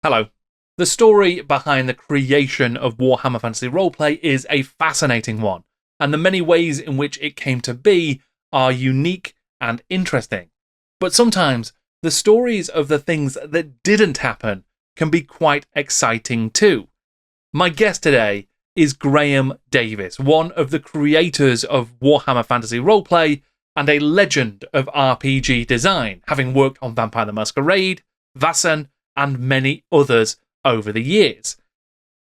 Hello. The story behind the creation of Warhammer Fantasy Roleplay is a fascinating one, and the many ways in which it came to be are unique and interesting. But sometimes the stories of the things that didn't happen can be quite exciting too. My guest today is Graeme Davis, one of the creators of Warhammer Fantasy Roleplay and a legend of RPG design, having worked on Vampire the Masquerade, Vaesen, and many others over the years.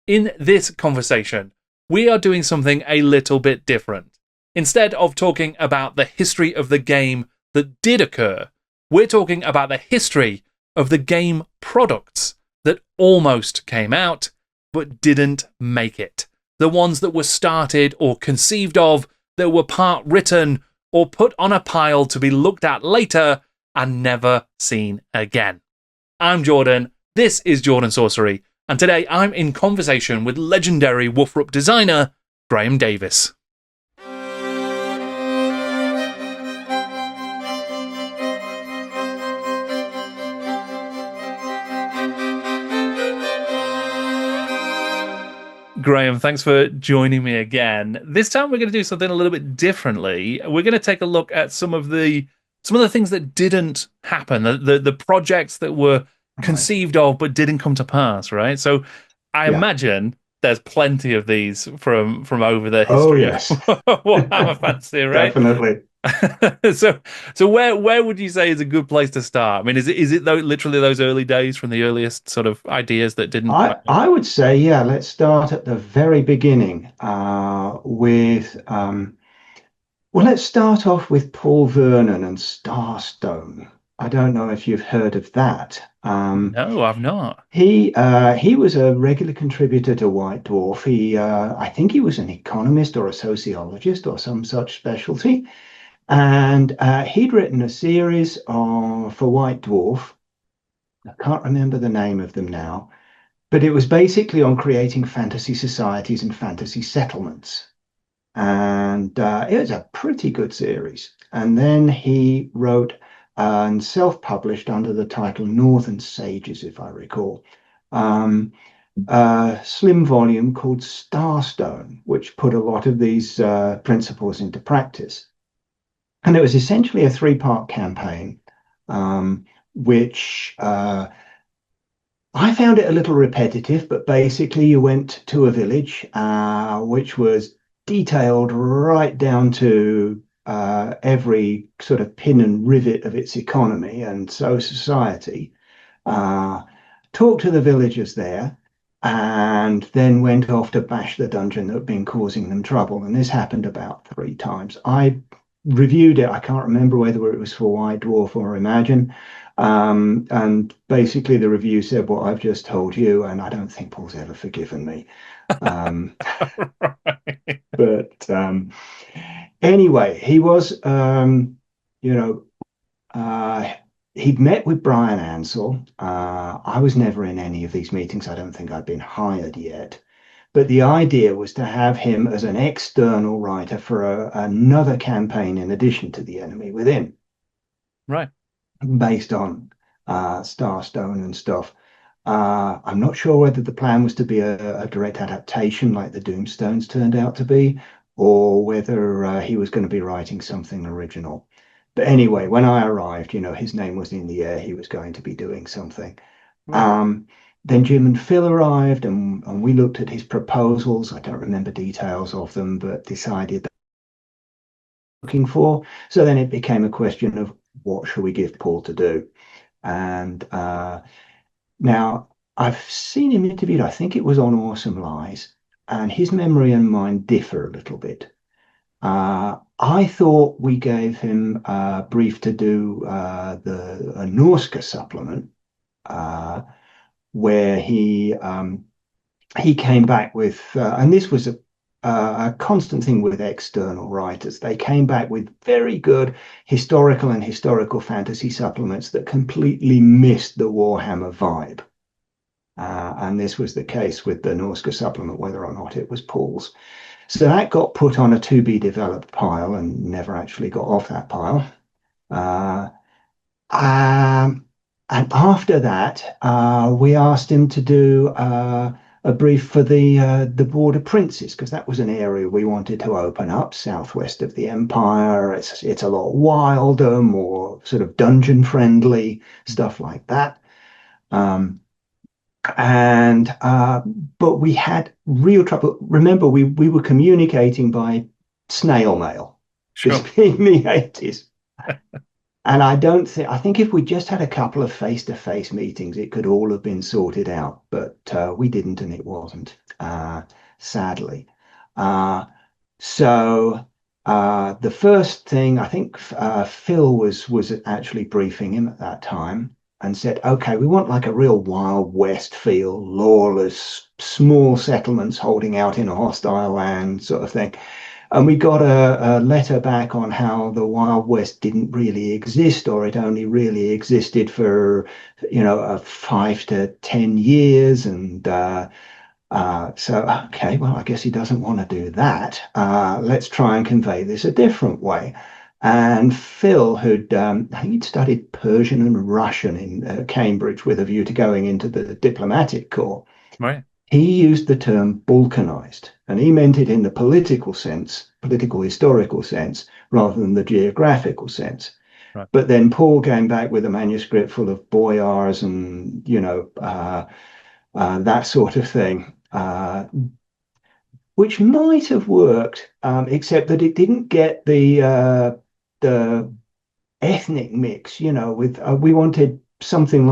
In this conversation, we are doing something a little bit different. Instead of talking about the history of the game that did occur, we're talking about the history of the game products that almost came out but didn't make it. The ones that were started or conceived of, that were part written or put on a pile to be looked at later and never seen again. I'm Jordan, this is Jordan Sorcery, and today I'm in conversation with legendary WFRP designer Graeme Davis. Graeme, thanks for joining me again. This time we're going to do something a little bit differently. We're going to take a look at some of the things that didn't happen, the projects that were conceived of but didn't come to pass, right? So I imagine there's plenty of these from over the history of Warhammer Fantasy, right? Definitely. So where would you say is a good place to start? I mean, is it though literally those early days from the earliest sort of ideas that didn't quite work? I would say, yeah, let's start at the very beginning well, let's start off with Paul Vernon and Starstone. I don't know if you've heard of that. No, I've not. He was a regular contributor to White Dwarf. I think he was an economist or a sociologist or some such specialty. And he'd written a series for White Dwarf. I can't remember the name of them now, but it was basically on creating fantasy societies and fantasy settlements. And it was a pretty good series. And then he wrote and self-published under the title Northern Sages, if I recall, a slim volume called Starstone, which put a lot of these principles into practice. And it was essentially a three-part campaign, which I found it a little repetitive, but basically you went to a village, which was detailed right down to every sort of pin and rivet of its economy and so society. Talked to the villagers there, and then went off to bash the dungeon that had been causing them trouble. And this happened about 3 times. I reviewed it. I can't remember whether it was for White Dwarf or Imagine. And basically the review said what I've just told you, and I don't think Paul's ever forgiven me. Right. But anyway, he was, you know, he'd met with Brian Ansell. I was never in any of these meetings. I don't think I'd been hired yet. But the idea was to have him as an external writer for another campaign in addition to The Enemy Within, Right. based on Starstone and stuff. I'm not sure whether the plan was to be a direct adaptation like the Doomstones turned out to be, or whether he was going to be writing something original. But anyway, when I arrived, his name was in the air. He was going to be doing something. Right. Then Jim and Phil arrived, and we looked at his proposals. I don't remember details of them, but decided that looking for. So then it became a question of what should we give Paul to do? And now I've seen him interviewed, I think it was on Awesome Lies, and his memory and mine differ a little bit. I thought we gave him a brief to do the Norska supplement, where he came back with, and this was a constant thing with external writers. They came back with very good historical and historical fantasy supplements that completely missed the Warhammer vibe. And this was the case with the Norska supplement, whether or not it was Paul's. So that got put on a to be developed pile and never actually got off that pile. Uh, um, and after that, we asked him to do a brief for the Border Princes, because that was an area we wanted to open up southwest of the Empire. It's a lot wilder, more sort of dungeon friendly, stuff like that. Um, and but we had real trouble. Remember, we were communicating by snail mail, this Sure. being the 80s. And I think if we just had a couple of face-to-face meetings, it could all have been sorted out. But we didn't, and it wasn't, sadly. Uh, so the first thing, I think Phil was actually briefing him at that time and said, "Okay, we want like a real Wild West feel, lawless, small settlements holding out in a hostile land sort of thing." And we got a letter back on how the Wild West didn't really exist, or it only really existed for, 5 to 10 years. And so, okay, well, I guess he doesn't want to do that. Let's try and convey this a different way. And Phil, I think he'd studied Persian and Russian in Cambridge with a view to going into the diplomatic corps. Right. He used the term balkanized, and he meant it in the political sense, political historical sense, rather than the geographical sense. Right. But then Paul came back with a manuscript full of boyars and, that sort of thing, which might have worked, except that it didn't get the ethnic mix. With we wanted something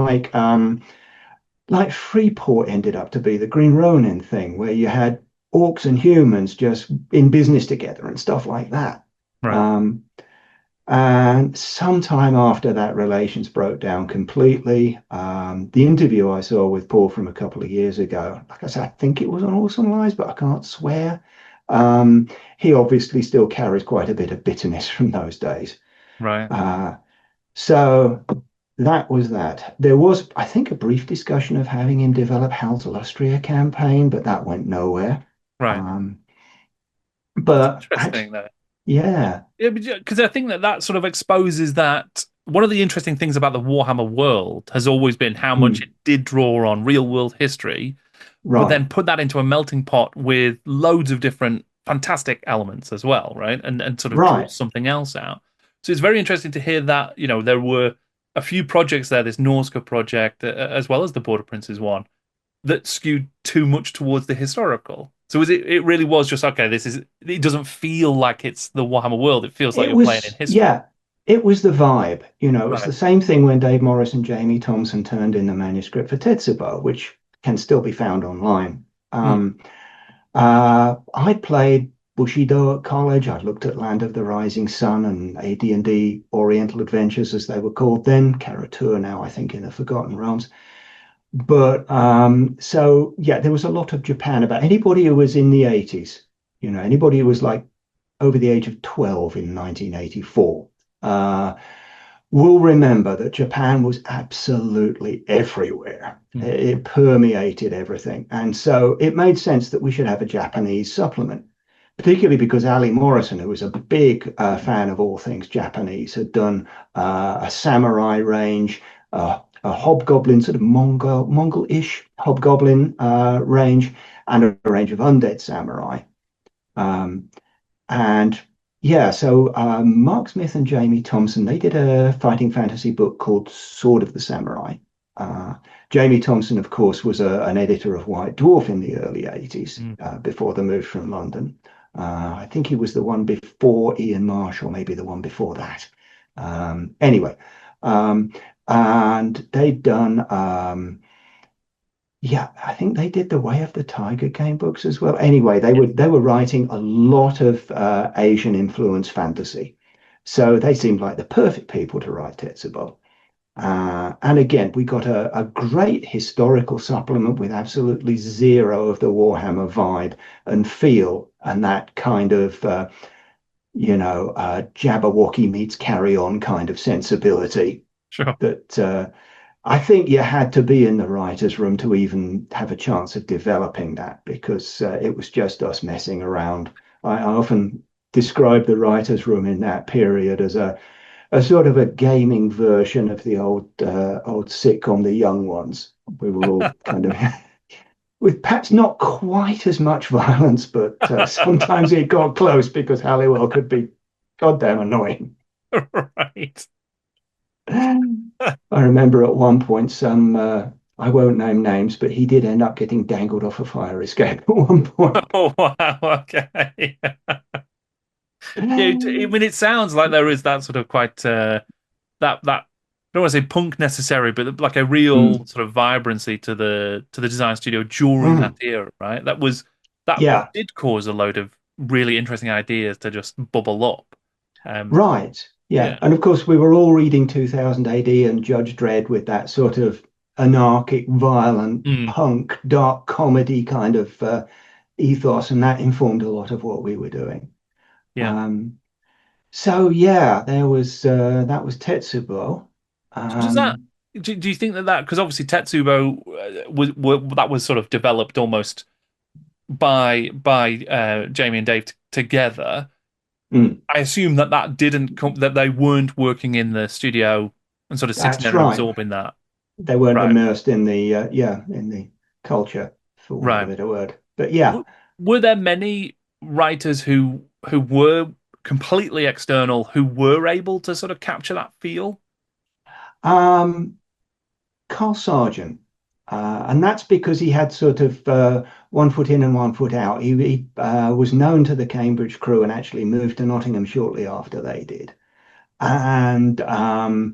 like Freeport ended up to be the Green Ronin thing, where you had orcs and humans just in business together and stuff like that. Right. And sometime after that, relations broke down completely. The interview I saw with Paul from a couple of years ago, like I said, I think it was on Awesome Lies, but I can't swear. He obviously still carries quite a bit of bitterness from those days. Right. So that was that. There was, I think, a brief discussion of having him develop Hal's Lustria campaign, but that went nowhere. Right. Um, That's but interesting, though. yeah, Yeah, because I think that sort of exposes that one of the interesting things about the Warhammer world has always been how much it mm, did draw on real world history, but right, then put that into a melting pot with loads of different fantastic elements as well, right? And sort of draw right. something else out. So it's very interesting to hear that, there were a few projects there, this Norska project, as well as the Border Princes one, that skewed too much towards the historical. So it really was just okay, it doesn't feel like it's the Warhammer world. It feels like It you're playing in was, history. yeah, it was the vibe. It's Right. the same thing when Dave Morris and Jamie Thompson turned in the manuscript for Tetsubo, which can still be found online. Mm. I played Bushido at college. I looked at Land of the Rising Sun and AD&D Oriental Adventures, as they were called then. Karatur now, I think, in the Forgotten Realms. But so yeah, there was a lot of Japan about anybody who was in the 80s, anybody who was like over the age of 12 in 1984, will remember that Japan was absolutely everywhere. Mm. It permeated everything. And so it made sense that we should have a Japanese supplement, particularly because Ali Morrison, who was a big fan of all things Japanese, had done a samurai range, a hobgoblin, sort of Mongol-ish hobgoblin range, and a range of undead samurai. Um, and yeah, so Mark Smith and Jamie Thompson, they did a fighting fantasy book called Sword of the Samurai. Uh, Jamie Thompson, of course, was an editor of White Dwarf in the early 80s, Mm. before the move from London. I think he was the one before Ian Marshall, maybe the one before that. Anyway, um, and they'd done yeah, I think they did the Way of the Tiger game books as well. Anyway, they Yes. were writing a lot of Asian influence fantasy, so they seemed like the perfect people to write Tetsubo. And again, we got a great historical supplement with absolutely zero of the Warhammer vibe and feel, and that kind of Jabberwocky meets Carry On kind of sensibility Sure. that I think you had to be in the writer's room to even have a chance of developing that, because it was just us messing around. I often describe the writer's room in that period as a sort of a gaming version of the old sitcom, The Young Ones. We were all kind of with perhaps not quite as much violence, but sometimes it got close because Halliwell could be goddamn annoying. Right. I remember at one point I won't name names, but he did end up getting dangled off a fire escape at one point. Oh, wow. Okay. Yeah, I mean, it sounds like there is that sort of quite that I don't want to say punk necessary, but like a real Mm, sort of vibrancy to the design studio during that mm. era, right? That Yeah, did cause a load of really interesting ideas to just bubble up. Um, right. Yeah. yeah. And of course, we were all reading 2000 AD and Judge Dredd with that sort of anarchic, violent, Mm, punk, dark comedy kind of ethos, and that informed a lot of what we were doing. yeah. Um, so yeah, there was that was Tetsubo. So does that Um, do you think that because obviously Tetsubo that was sort of developed almost by Jamie and Dave together. mm, I assume that that didn't come that they weren't working in the studio and sort of sitting that's there and right. absorbing that. They weren't Right, immersed in the in the culture, for want of a right. better word. But yeah, Were there many writers who were completely external who were able to sort of capture that feel? um, Carl Sargent, and that's because he had sort of one foot in and one foot out. He was known to the Cambridge crew and actually moved to Nottingham shortly after they did. And a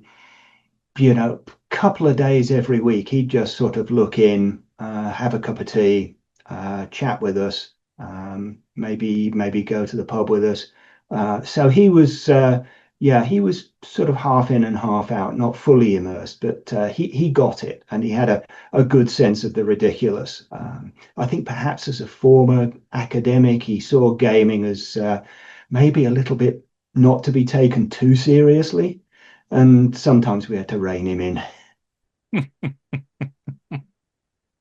couple of days every week, he'd just sort of look in, have a cup of tea, chat with us, maybe go to the pub with us. So he was sort of half in and half out, not fully immersed, but he got it, and he had a good sense of the ridiculous. I think perhaps as a former academic, he saw gaming as maybe a little bit not to be taken too seriously, and sometimes we had to rein him in.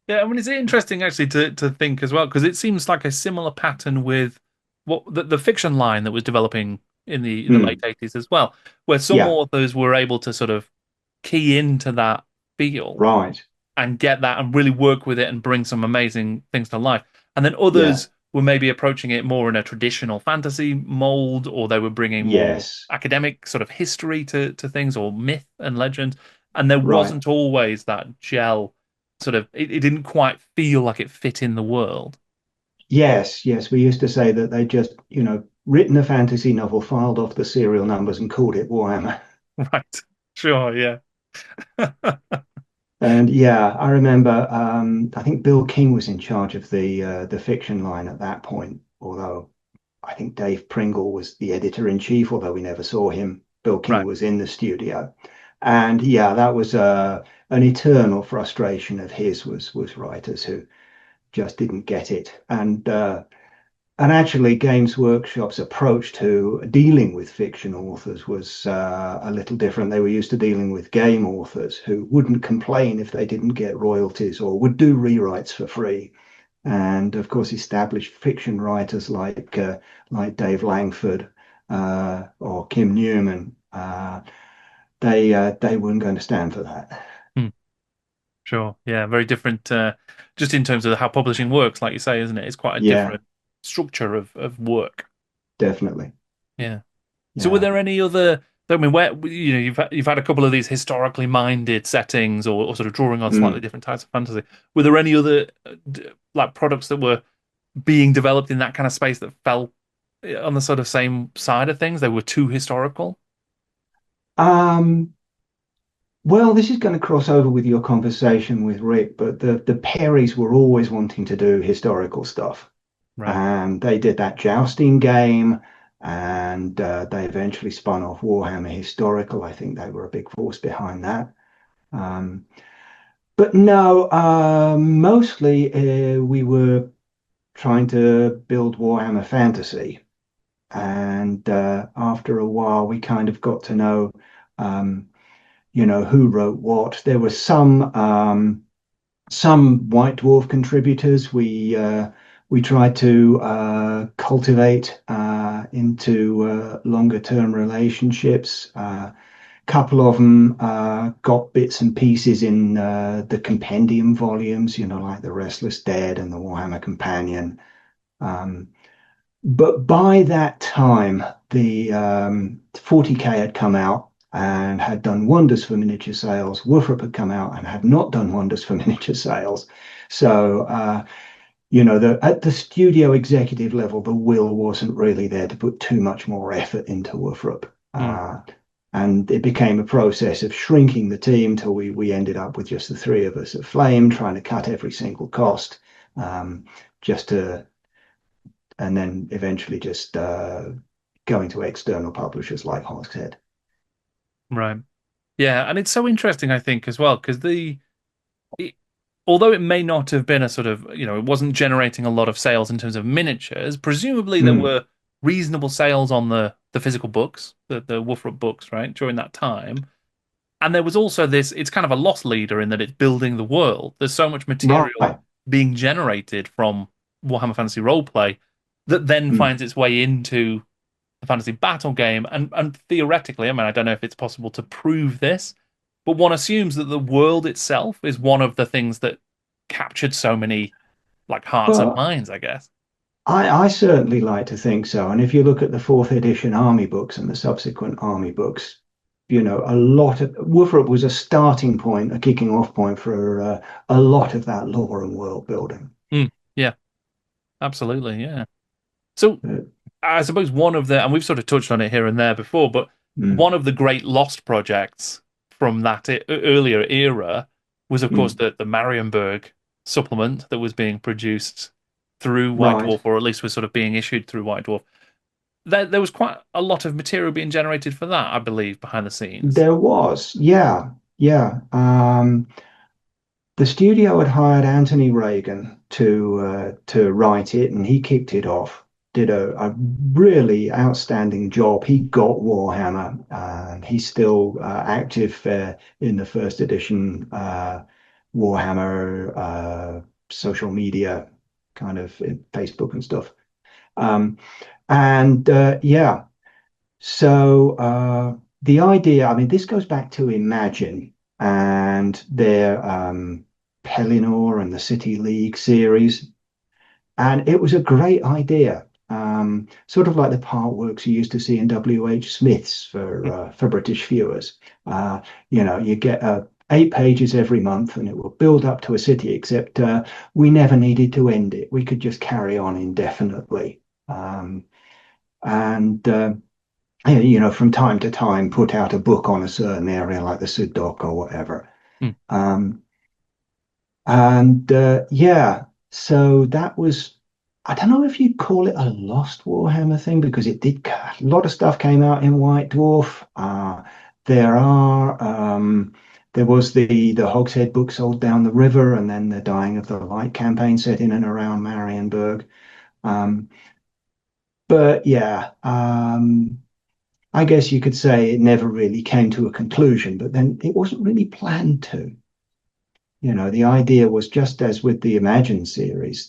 Yeah, I mean, it's interesting actually to think as well because it seems like a similar pattern with what the fiction line that was developing in the late Mm, 80s as well, where some yeah, authors were able to sort of key into that feel right. and get that and really work with it and bring some amazing things to life. And then Yeah, others were maybe approaching it more in a traditional fantasy mold, or they were bringing more yes, academic sort of history to things or myth and legend. And there right. wasn't always that gel sort of, it didn't quite feel like it fit in the world. Yes, yes. We used to say that they just, written a fantasy novel, filed off the serial numbers, and called it Warhammer. Right. Sure, yeah. And yeah, I remember. I think Bill King was in charge of the fiction line at that point. Although I think Dave Pringle was the editor in chief, although we never saw him. Bill King Right. was in the studio, and yeah, that was an eternal frustration of his was writers who just didn't get it, and actually, Games Workshop's approach to dealing with fiction authors was a little different. They were used to dealing with game authors who wouldn't complain if they didn't get royalties or would do rewrites for free. And of course, established fiction writers like Dave Langford or Kim Newman, they weren't going to stand for that. Hmm. Sure. Yeah. Very different, just in terms of how publishing works, like you say, isn't it? It's quite a Yeah, different structure of work. definitely. Yeah. So were Yeah. there any other? I mean, where you've had a couple of these historically minded settings, or sort of drawing on slightly Mm. different types of fantasy. Were there any other like products that were being developed in that kind of space that fell on the sort of same side of things? They were too historical, Um, Well, this is going to cross over with your conversation with Rick, but the Perrys were always wanting to do historical stuff, right? and they did that jousting game, and they eventually spun off Warhammer Historical. I think they were a big force behind that. Um, but no, mostly we were trying to build Warhammer Fantasy, and after a while, we kind of got to know. Um, who wrote what. There were some White Dwarf contributors We tried to cultivate into longer term relationships. Couple of them got bits and pieces in the compendium volumes, like the Restless Dead and the Warhammer Companion. Um, but by that time, the 40K had come out and had done wonders for miniature sales. WFRP had come out and had not done wonders for miniature sales. So, at the studio executive level, the will wasn't really there to put too much more effort into WFRP. Mm. And it became a process of shrinking the team till we ended up with just the three of us at Flame, trying to cut every single cost, um, just to and then eventually just going to external publishers like Hogshead. Right. Yeah, and it's so interesting, I think, as well, because it, although it may not have been a sort of, it wasn't generating a lot of sales in terms of miniatures, presumably there Mm, were reasonable sales on the physical books, the Wolfrup books, right, during that time. And there was also this, it's kind of a loss leader in that it's building the world. There's so much material right. being generated from Warhammer Fantasy Roleplay that then Mm. finds its way into the fantasy battle game. And theoretically, I mean, I don't know if it's possible to prove this, but one assumes that the world itself is one of the things that captured so many like hearts and Well, minds, I guess. I certainly like to think so. And if you look at the fourth edition army books and the subsequent army books, a lot of Wolfrup was a starting point, a kicking off point for a lot of that lore and world building. Mm, yeah, absolutely. Yeah. So Uh, I suppose one of the, and we've sort of touched on it here and there before, but mm, one of the great lost projects from that earlier era was, of course, mm, the Marienburg supplement that was being produced through White right. Dwarf, or at least was sort of being issued through White Dwarf. There was quite a lot of material being generated for that, I believe, behind the scenes. There was, yeah, yeah. The studio had hired Anthony Reagan to write it, and he kicked it off. Did a really outstanding job. He got Warhammer, and he's still active in the first edition Warhammer social media, kind of Facebook and stuff. Um, and yeah, so the idea, I mean, this goes back to Imagine and their Pellinor and the City League series. And it was a great idea. Sort of like the part works you used to see in W.H. Smith's for British viewers. You get 8 pages every month and it will build up to a city, except we never needed to end it. We could just carry on indefinitely. And from time to time, put out a book on a certain area like the Sudok or whatever. Hmm. Um, and yeah, so that was, I don't know if you'd call it a lost Warhammer thing because a lot of stuff came out in White Dwarf. There are, there was the Hogshead book sold down the river, and then the Dying of the Light campaign set in and around Marienburg. Um, but yeah, I guess you could say it never really came to a conclusion, but then it wasn't really planned to. The idea was just as with the Imagine series,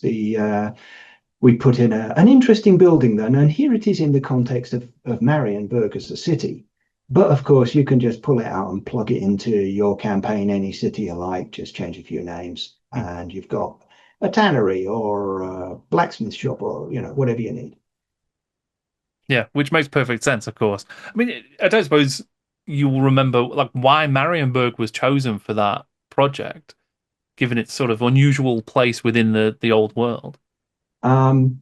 we put in an interesting building then, and here it is in the context of Marienburg as a city. But of course, you can just pull it out and plug it into your campaign, any city you like, just change a few names, Hmm. and you've got a tannery or a blacksmith shop or, whatever you need. Yeah, which makes perfect sense, of course. I mean, I don't suppose you will remember like why Marienburg was chosen for that project, given its sort of unusual place within the old world. Um,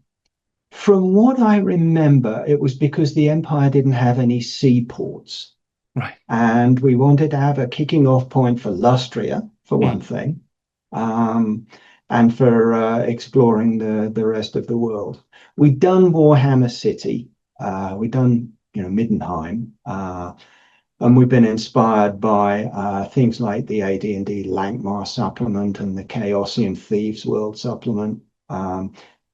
From what I remember, it was because the Empire didn't have any seaports. Right. And we wanted to have a kicking off point for Lustria, for Mm. one thing, um, and for exploring the rest of the world. We'd done Warhammer City, we'd done, Middenheim, and we've been inspired by things like the AD&D Lankmar supplement and the Chaosium Thieves World supplement.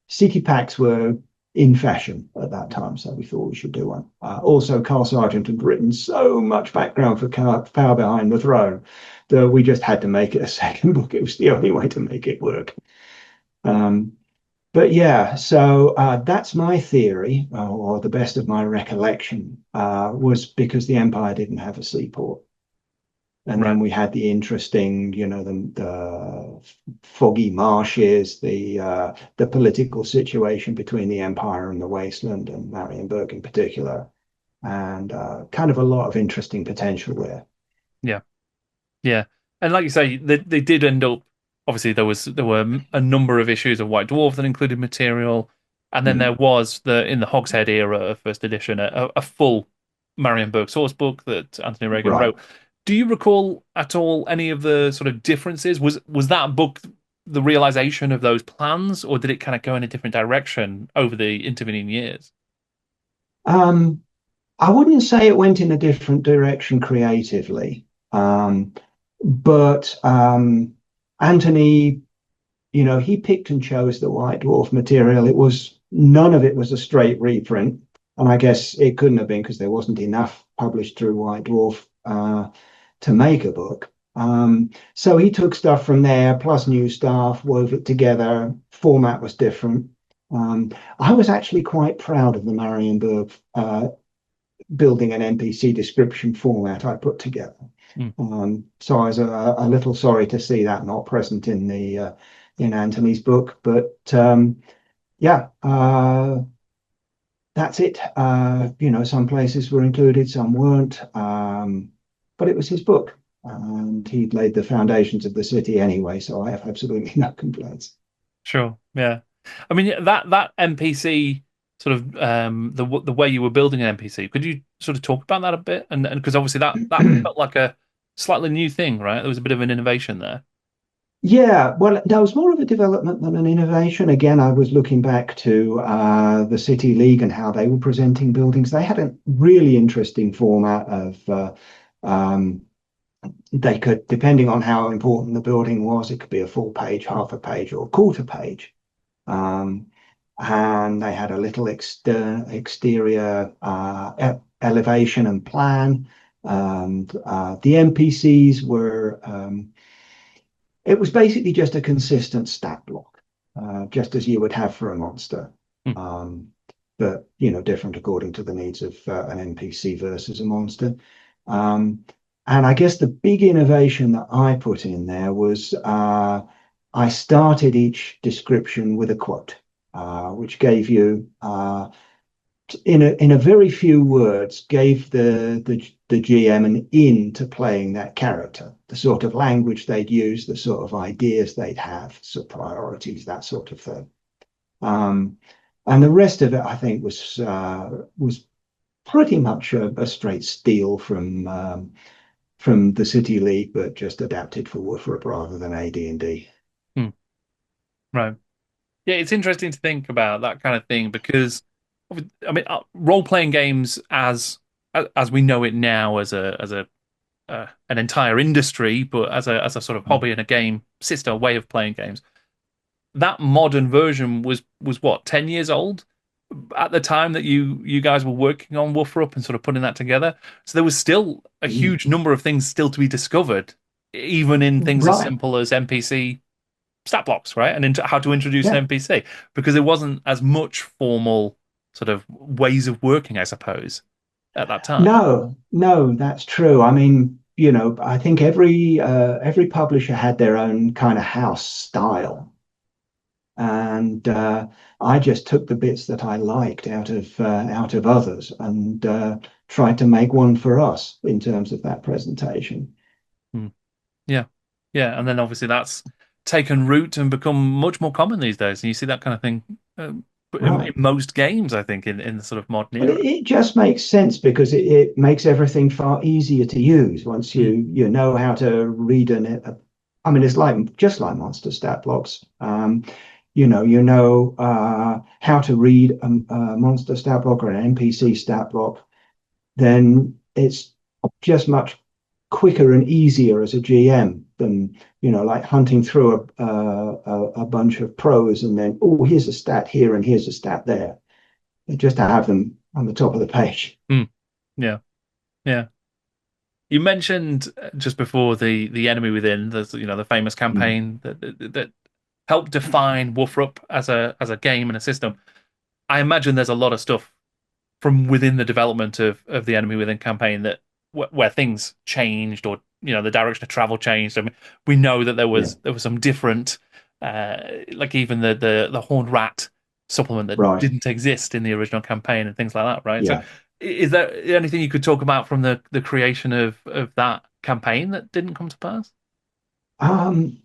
City packs were in fashion at that time, so we thought we should do one. Also, Carl Sargent had written so much background for Power Behind the Throne that we just had to make it a second book. It was the only way to make it work. Um, But yeah, so that's my theory, or the best of my recollection, was because the Empire didn't have a seaport. And Right. then we had the interesting, the foggy marshes, the political situation between the Empire and the Wasteland and Marienburg in particular, and kind of a lot of interesting potential there. Yeah. Yeah. And like you say, they did end up. Obviously, there were a number of issues of White Dwarf that included material, and then there Mm, was the in the Hogshead era of first edition a full Marienburg source book that Anthony Reagan right. wrote. Do you recall at all any of the sort of differences? Was that book the realization of those plans, or did it kind of go in a different direction over the intervening years? Um, I wouldn't say it went in a different direction creatively, but Anthony, he picked and chose the White Dwarf material. It was none of it was a straight reprint, and I guess it couldn't have been because there wasn't enough published through White Dwarf to make a book. So he took stuff from there, plus new stuff, wove it together. Format was different. Um, I was actually quite proud of the Marienburg building an NPC description format I put together. Hmm, So I was a little sorry to see that not present in the in Anthony's book, but yeah, that's it. Some places were included, some weren't, but it was his book, and he'd laid the foundations of the city anyway, so I have absolutely no complaints. sure. Yeah. I mean, yeah, that NPC sort of the way you were building an NPC. Could you sort of talk about that a bit? And because obviously that felt like a slightly new thing, right? There was a bit of an innovation there. Yeah, well, that was more of a development than an innovation. Again, I was looking back to the City League and how they were presenting buildings. They had a really interesting format of they could, depending on how important the building was, it could be a full page, half a page, or a quarter page. Um, and they had a little exterior elevation and plan. And the NPCs were it was basically just a consistent stat block, just as you would have for a monster. Hmm. Um, but different according to the needs of an NPC versus a monster. Um, and I guess the big innovation that I put in there was I started each description with a quote, which gave you in a very few words, gave the GM an in to playing that character, the sort of language they'd use, the sort of ideas they'd have, sort of priorities, that sort of thing. Um, and the rest of it, I think, was pretty much a straight steal from the City League, but just adapted for WFRP rather than AD&D. Hmm. Right. Yeah, it's interesting to think about that kind of thing because I mean, role playing games as we know it now as a an entire industry, but as a sort of hobby and a game system way of playing games. That modern version was what 10 years old at the time that you guys were working on Woofer Up and sort of putting that together. So there was still a Mm. huge number of things still to be discovered, even in things as Right. simple as NPC stat blocks, right? And into how to introduce an Yeah. NPC because there wasn't as much formal sort of ways of working, I suppose, at that time. No, no, that's true. I mean, I think every publisher had their own kind of house style, and I just took the bits that I liked out of others and tried to make one for us in terms of that presentation. Hmm. Yeah, yeah, and then obviously that's taken root and become much more common these days, and you see that kind of thing in Right. most games, I think, in the sort of modern Well, era. it just makes sense because it makes everything far easier to use once Mm, you know how to read I mean, it's like just like monster stat blocks. You know how to read a monster stat block or an NPC stat block. Then it's just much quicker and easier as a GM than like hunting through a bunch of pros and then here's a stat here and here's a stat there. Just to have them on the top of the page. mm, yeah, yeah. You mentioned just before the enemy within the the famous Mm. campaign that helped define WFRP as a game and a system. I imagine there's a lot of stuff from within the development of the Enemy Within campaign that where things changed, or the direction of travel changed. I mean, we know that Yeah, there was some different, like even the Horned Rat supplement that right. didn't exist in the original campaign and things like that, right? So, Yeah. is there anything you could talk about from the creation of that campaign that didn't come to pass? Um,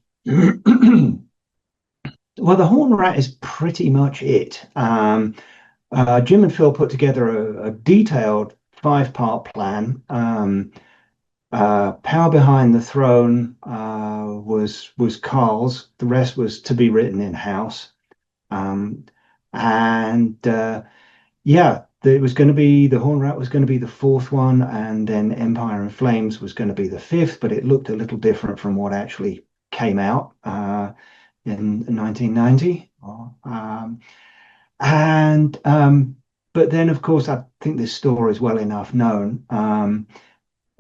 well, the Horn Rat is pretty much it. Jim and Phil put together a detailed five-part plan. Power Behind the Throne was Carl's. The rest was to be written in-house. Um, and yeah, it was going to be the Horn Rat was going to be the fourth one, and then Empire and Flames was going to be the fifth, but it looked a little different from what actually came out in 1990. And but then, of course, I think this story is well enough known.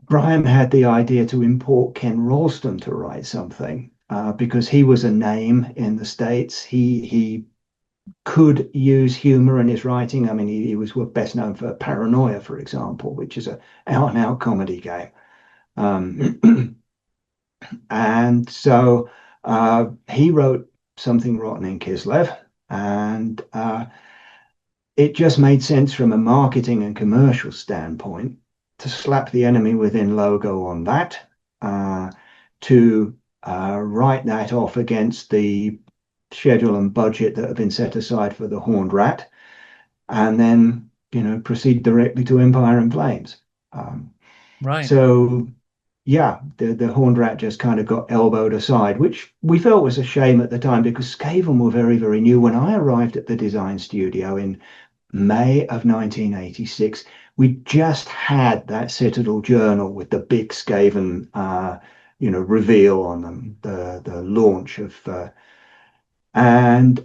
Brian had the idea to import Ken Ralston to write something because he was a name in the States. He could use humor in his writing. I mean, he was best known for Paranoia, for example, which is a out and out comedy game. Um, and so he wrote Something Rotten in Kislev, and it just made sense from a marketing and commercial standpoint to slap the Enemy Within logo on that, to write that off against the schedule and budget that have been set aside for the Horned Rat, and then proceed directly to Empire and Flames. Um, Right. so yeah, the Horned Rat just kind of got elbowed aside, which we felt was a shame at the time because Skaven were very, very new. When I arrived at the design studio in May of 1986, we just had that Citadel Journal with the big Skaven, reveal on them, the launch of, and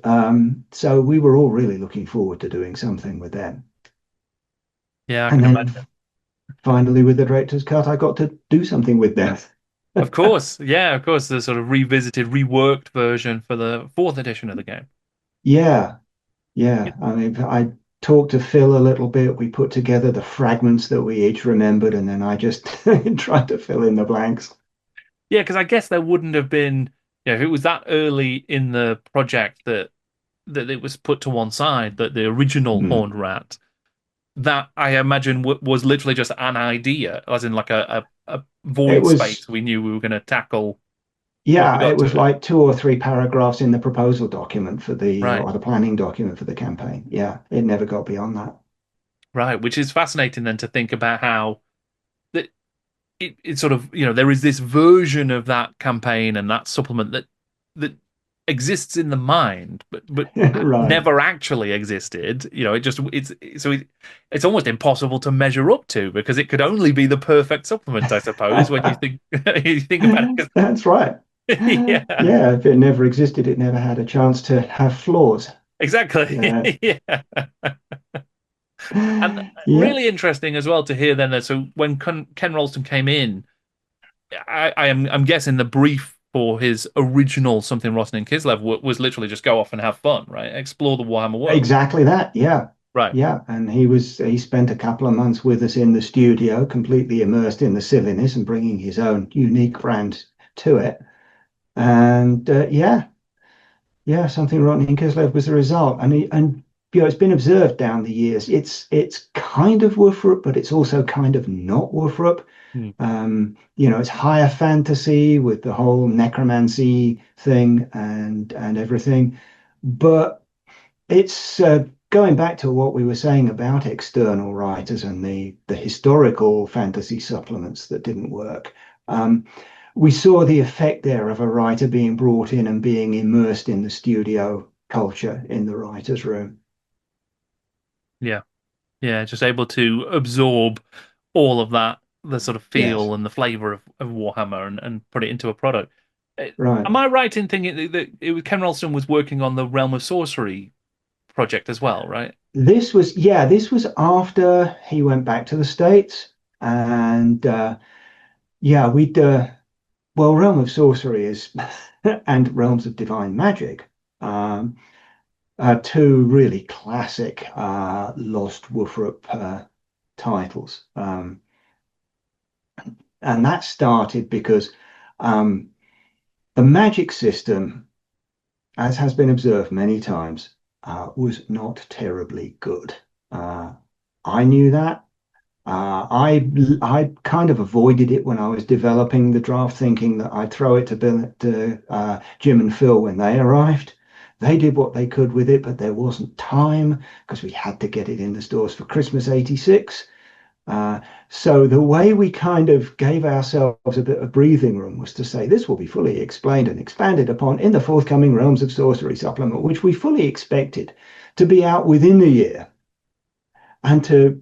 so we were all really looking forward to doing something with them. Yeah, I And can then imagine. finally, with the director's cut, I got to do something with them. Of course, yeah, of course, the sort of revisited, reworked version for the fourth edition of the game. Yeah, yeah. I mean, I talked to Phil a little bit. We put together the fragments that we each remembered, and then I just tried to fill in the blanks. Yeah, because I guess there wouldn't have been, if it was that early in the project that it was put to one side, that the original Mm. Horned Rat, that I imagine was literally just an idea, as in like a It void was, space we knew we were going to tackle when we yeah, got it to was it. like two or three paragraphs in the proposal document for the Right, or the planning document for the campaign. Yeah, it never got beyond that. right, which is fascinating then to think about how that it sort of there is this version of that campaign and that supplement that exists in the mind but Right. never actually existed. It just it's almost impossible to measure up to because it could only be the perfect supplement, I suppose, when you think you think about it. That's right. Yeah, Yeah, if it never existed, it never had a chance to have flaws. exactly. Yeah. Yeah. And Yeah. really interesting as well to hear then that so when Ken Ralston came in, I'm guessing the brief for his original Something Rotten in Kislev was literally just go off and have fun, right? Explore the Warhammer world. Exactly that. Yeah. Right. Yeah. And he spent a couple of months with us in the studio, completely immersed in the silliness and bringing his own unique brand to it. And yeah, yeah, Something Rotten in Kislev was the result. And it's been observed down the years. It's kind of Wolfrup, but it's also kind of not Wolfrup. Hmm. It's higher fantasy with the whole necromancy thing and everything. But it's going back to what we were saying about external writers and the historical fantasy supplements that didn't work. Um, we saw the effect there of a writer being brought in and being immersed in the studio culture in the writer's room. Yeah. Yeah. Just able to absorb all of that, the sort of Yes, feel and the flavor of Warhammer and put it into a product. Uh, right. Am I right in thinking that it was Ken Ralston was working on the Realm of Sorcery project as well, right? This was after he went back to the States. And yeah, Realm of Sorcery is, and Realms of Divine Magic Um, Two really classic Lost Wolfrup titles. And that started because um, the magic system, as has been observed many times, was not terribly good. Uh, I knew that. I kind of avoided it when I was developing the draft, thinking that I'd throw it to Jim and Phil when they arrived. They did what they could with it, but there wasn't time because we had to get it in the stores for Christmas '86. Uh, so the way we kind of gave ourselves a bit of breathing room was to say this will be fully explained and expanded upon in the forthcoming Realms of Sorcery supplement, which we fully expected to be out within the year and to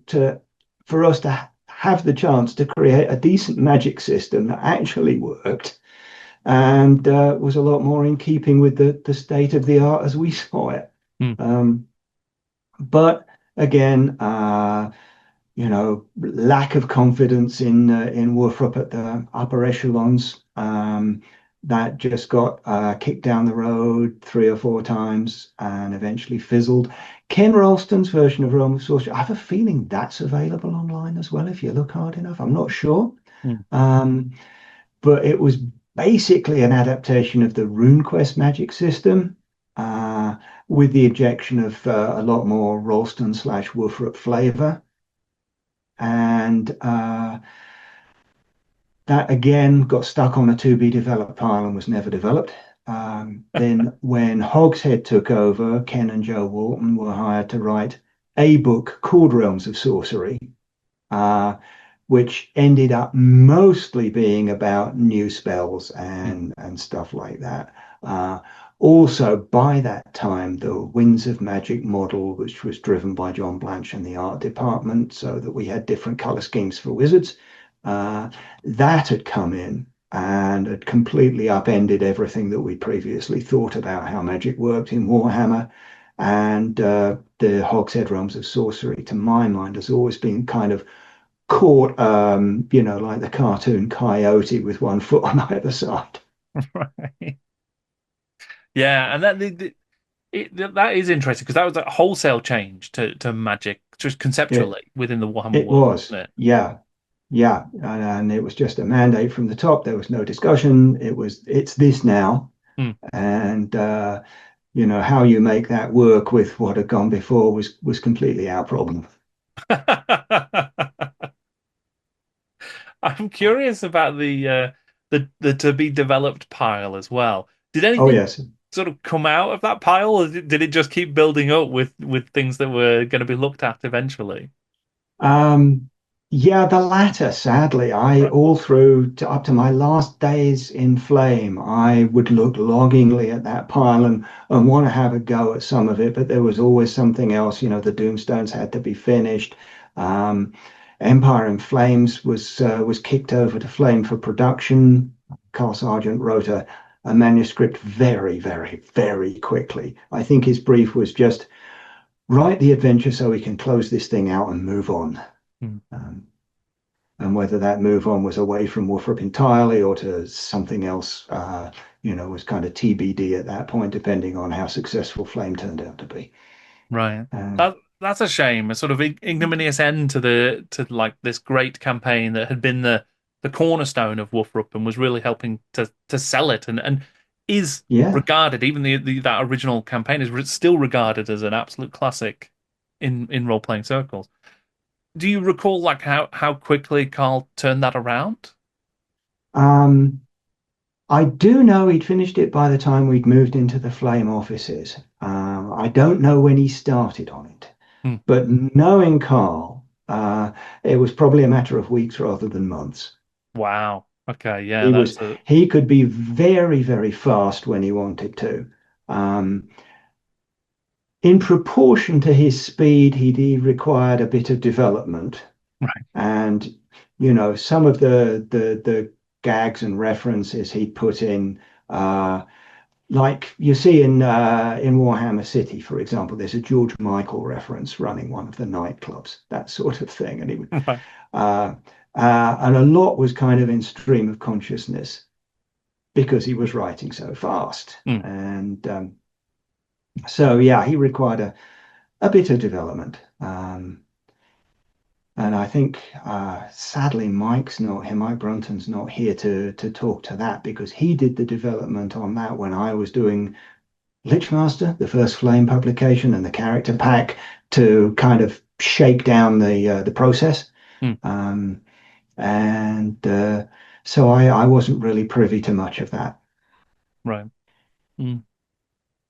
for us to have the chance to create a decent magic system that actually worked and was a lot more in keeping with the state of the art as we saw it. Mm. But again, lack of confidence in Wolfrup at the upper echelons. That just got kicked down the road 3 or 4 times and eventually fizzled. Ken Ralston's version of Realm of Sorcery, I have a feeling that's available online as well if you look hard enough. I'm not sure. Mm. Um, but it was basically an adaptation of the RuneQuest magic system with the injection of a lot more Ralston slash Wolfrup flavor. And that again got stuck on a to be developed pile and was never developed. Then when Hogshead took over, Ken and Joe Walton were hired to write a book called Realms of Sorcery, uh, which ended up mostly being about new spells Mm. and stuff like that. Also, by that time, the Winds of Magic model, which was driven by John Blanche and the art department, so that we had different color schemes for wizards, uh, that had come in and had completely upended everything that we previously thought about how magic worked in Warhammer. And the Hogshead Realms of Sorcery, to my mind, has always been kind of caught, like the cartoon coyote with one foot on either side. Right. Yeah, and that is interesting because that was a wholesale change to magic, just It conceptually within the Warhammer it world, was, wasn't yeah, yeah, and it was just a mandate from the top. There was no discussion. It's this now, it? and how you make that work with what had gone before was completely our problem. Mm. I'm curious about the to be developed pile as well. Did Oh anything yes. sort of come out of that pile, or did it just keep building up with things that were going to be looked at eventually? Um, yeah, the latter, sadly. I Right. all through up to my last days in Flame, I would look longingly at that pile and want to have a go at some of it, but there was always something else. The Doomstones had to be finished. Um, Empire in Flames was kicked over to Flame for production. Carl Sargent wrote a manuscript very, very, very quickly. I think his brief was just write the adventure so we can close this thing out and move on. Mm. Um, and whether that move on was away from Wolfrup entirely or to something else, was kind of TBD at that point, depending on how successful Flame turned out to be. Right. Um, That's a shame. A sort of ignominious end to like this great campaign that had been the cornerstone of Wolfrup and was really helping to sell it and is yeah. regarded, even that original campaign is still regarded as an absolute classic in role playing circles. Do you recall like how quickly Carl turned that around? Um, I do know he'd finished it by the time we'd moved into the Flame offices. I don't know when he started on it, Hmm. but knowing Carl, it was probably a matter of weeks rather than months. Wow. Okay, yeah, He was that's a he could be very, very fast when he wanted to. Um, in proportion to his speed, he required a bit of development. right. And, some of the gags and references he put in, like you see in Warhammer City, for example, there's a George Michael reference running one of the nightclubs, that sort of thing. And he would, Right. uh, and a lot was kind of in stream of consciousness because he was writing so fast. Hmm. And So yeah, he required a bit of development. And I think sadly Mike's not here, Mike Brunton's not here to talk to that because he did the development on that when I was doing Lichmaster, the first Flame publication, and the character pack to kind of shake down the process. Hmm, Um, and so I wasn't really privy to much of that. right. Hmm.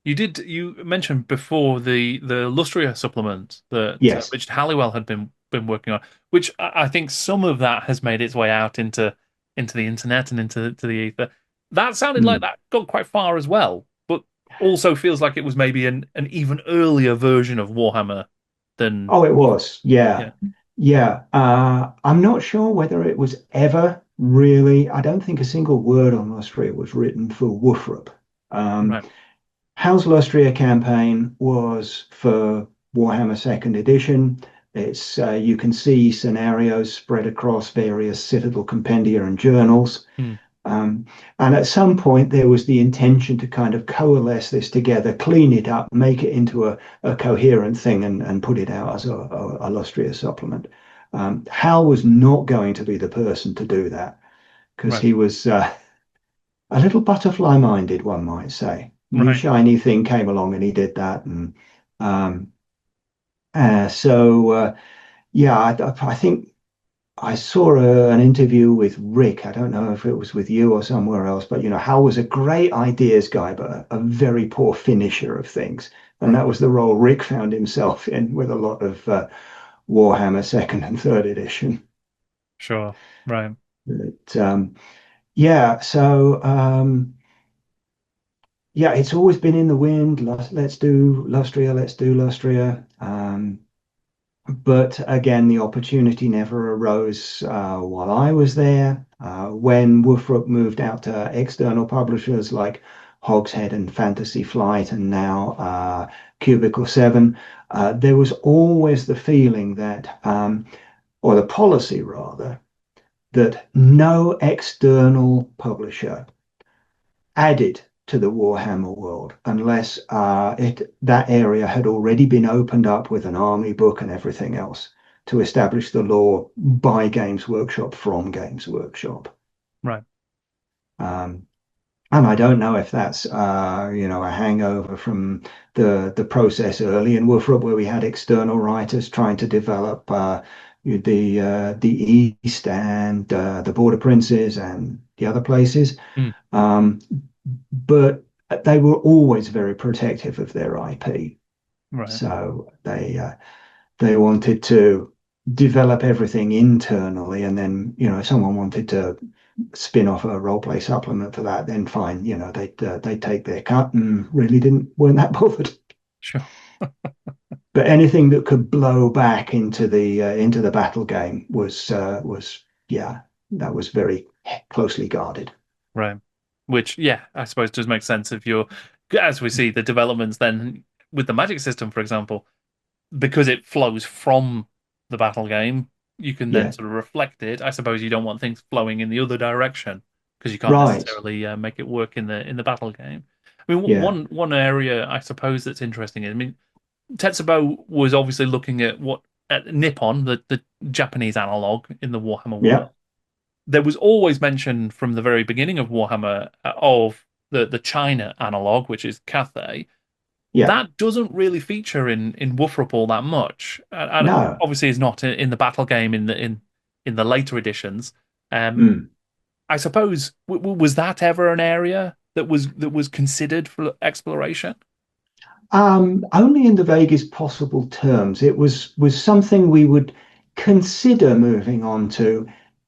You mentioned before the Lustria supplement that Yes. Richard Halliwell had been working on, which I think some of that has made its way out into the internet and into the ether. That sounded like Mm. that got quite far as well, but also feels like it was maybe an even earlier version of Warhammer than Oh, it was. Yeah. yeah, Yeah. I'm not sure whether it was ever really, I don't think a single word on Lustria was written for Woofrup. Um, right, Hal's Lustria campaign was for Warhammer Second Edition. It's you can see scenarios spread across various Citadel compendia and journals. hmm, Um, and at some point, there was the intention to kind of coalesce this together, clean it up, make it into a coherent thing, and put it out as a Lustria supplement. Hal was not going to be the person to do that because right, he was a little butterfly minded, one might say. New right, shiny thing came along and he did that. And um, so, yeah, I think I saw an interview with Rick. I don't know if it was with you or somewhere else, but Hal was a great ideas guy, but a very poor finisher of things. And right. that was the role Rick found himself in with a lot of Warhammer second and third edition. Sure, right, But, yeah, so yeah, it's always been in the wind. Let's do Lustria, let's do Lustria. But again, the opportunity never arose while I was there. When Woofrup moved out to external publishers like Hogshead and Fantasy Flight, and now Cubicle 7, there was always the feeling that, or the policy rather, that no external publisher added to the Warhammer world unless that area had already been opened up with an army book and everything else to establish the law by Games Workshop from Games Workshop. right. Um, and I don't know if that's a hangover from the process early in Wolfrup where we had external writers trying to develop the East and the Border Princes and the other places. Hmm, Um, but they were always very protective of their IP. right, So they wanted to develop everything internally, and then if someone wanted to spin off a role play supplement for that, then fine, they'd take their cut and really didn't weren't that bothered. sure, But anything that could blow back into the battle game was yeah, that was very closely guarded. right. Which, yeah, I suppose does make sense if you're, as we see the developments then with the magic system, for example, because it flows from the battle game, you can then Yeah, sort of reflect it. I suppose you don't want things flowing in the other direction because you can't right. necessarily make it work in the battle game. I mean, Yeah, one area I suppose that's interesting is, I mean, Tetsubo was obviously looking at what at Nippon, the Japanese analog in the Warhammer yeah, world. There was always mention from the very beginning of Warhammer of the China analog, which is Cathay. yeah. That doesn't really feature in Woofrup all that much, and No. obviously is not in the battle game in the later editions. Um, Mm. I suppose was that ever an area that was considered for exploration? Only in the vaguest possible terms. It was something we would consider moving on to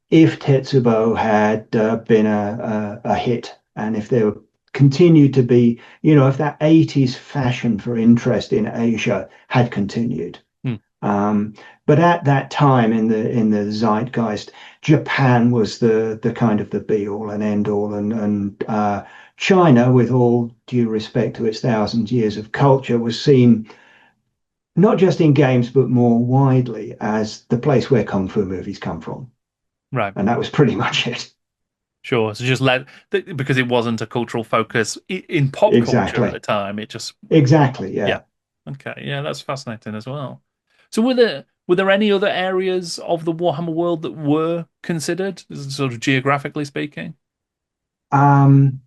if Tetsubo had been a hit, and if there continued to be, if that 80s fashion for interest in Asia had continued. Hmm, Um, but at that time in the zeitgeist, Japan was the kind of the be all and end all, and China, with all due respect to its thousands years of culture, was seen not just in games but more widely as the place where kung fu movies come from, right. and that was pretty much it. Sure. So just because it wasn't a cultural focus in pop culture at the Exactly. time. It just, Exactly. yeah. Yeah. Okay. Yeah, that's fascinating as well. So were there any other areas of the Warhammer world that were considered, sort of geographically speaking? Um,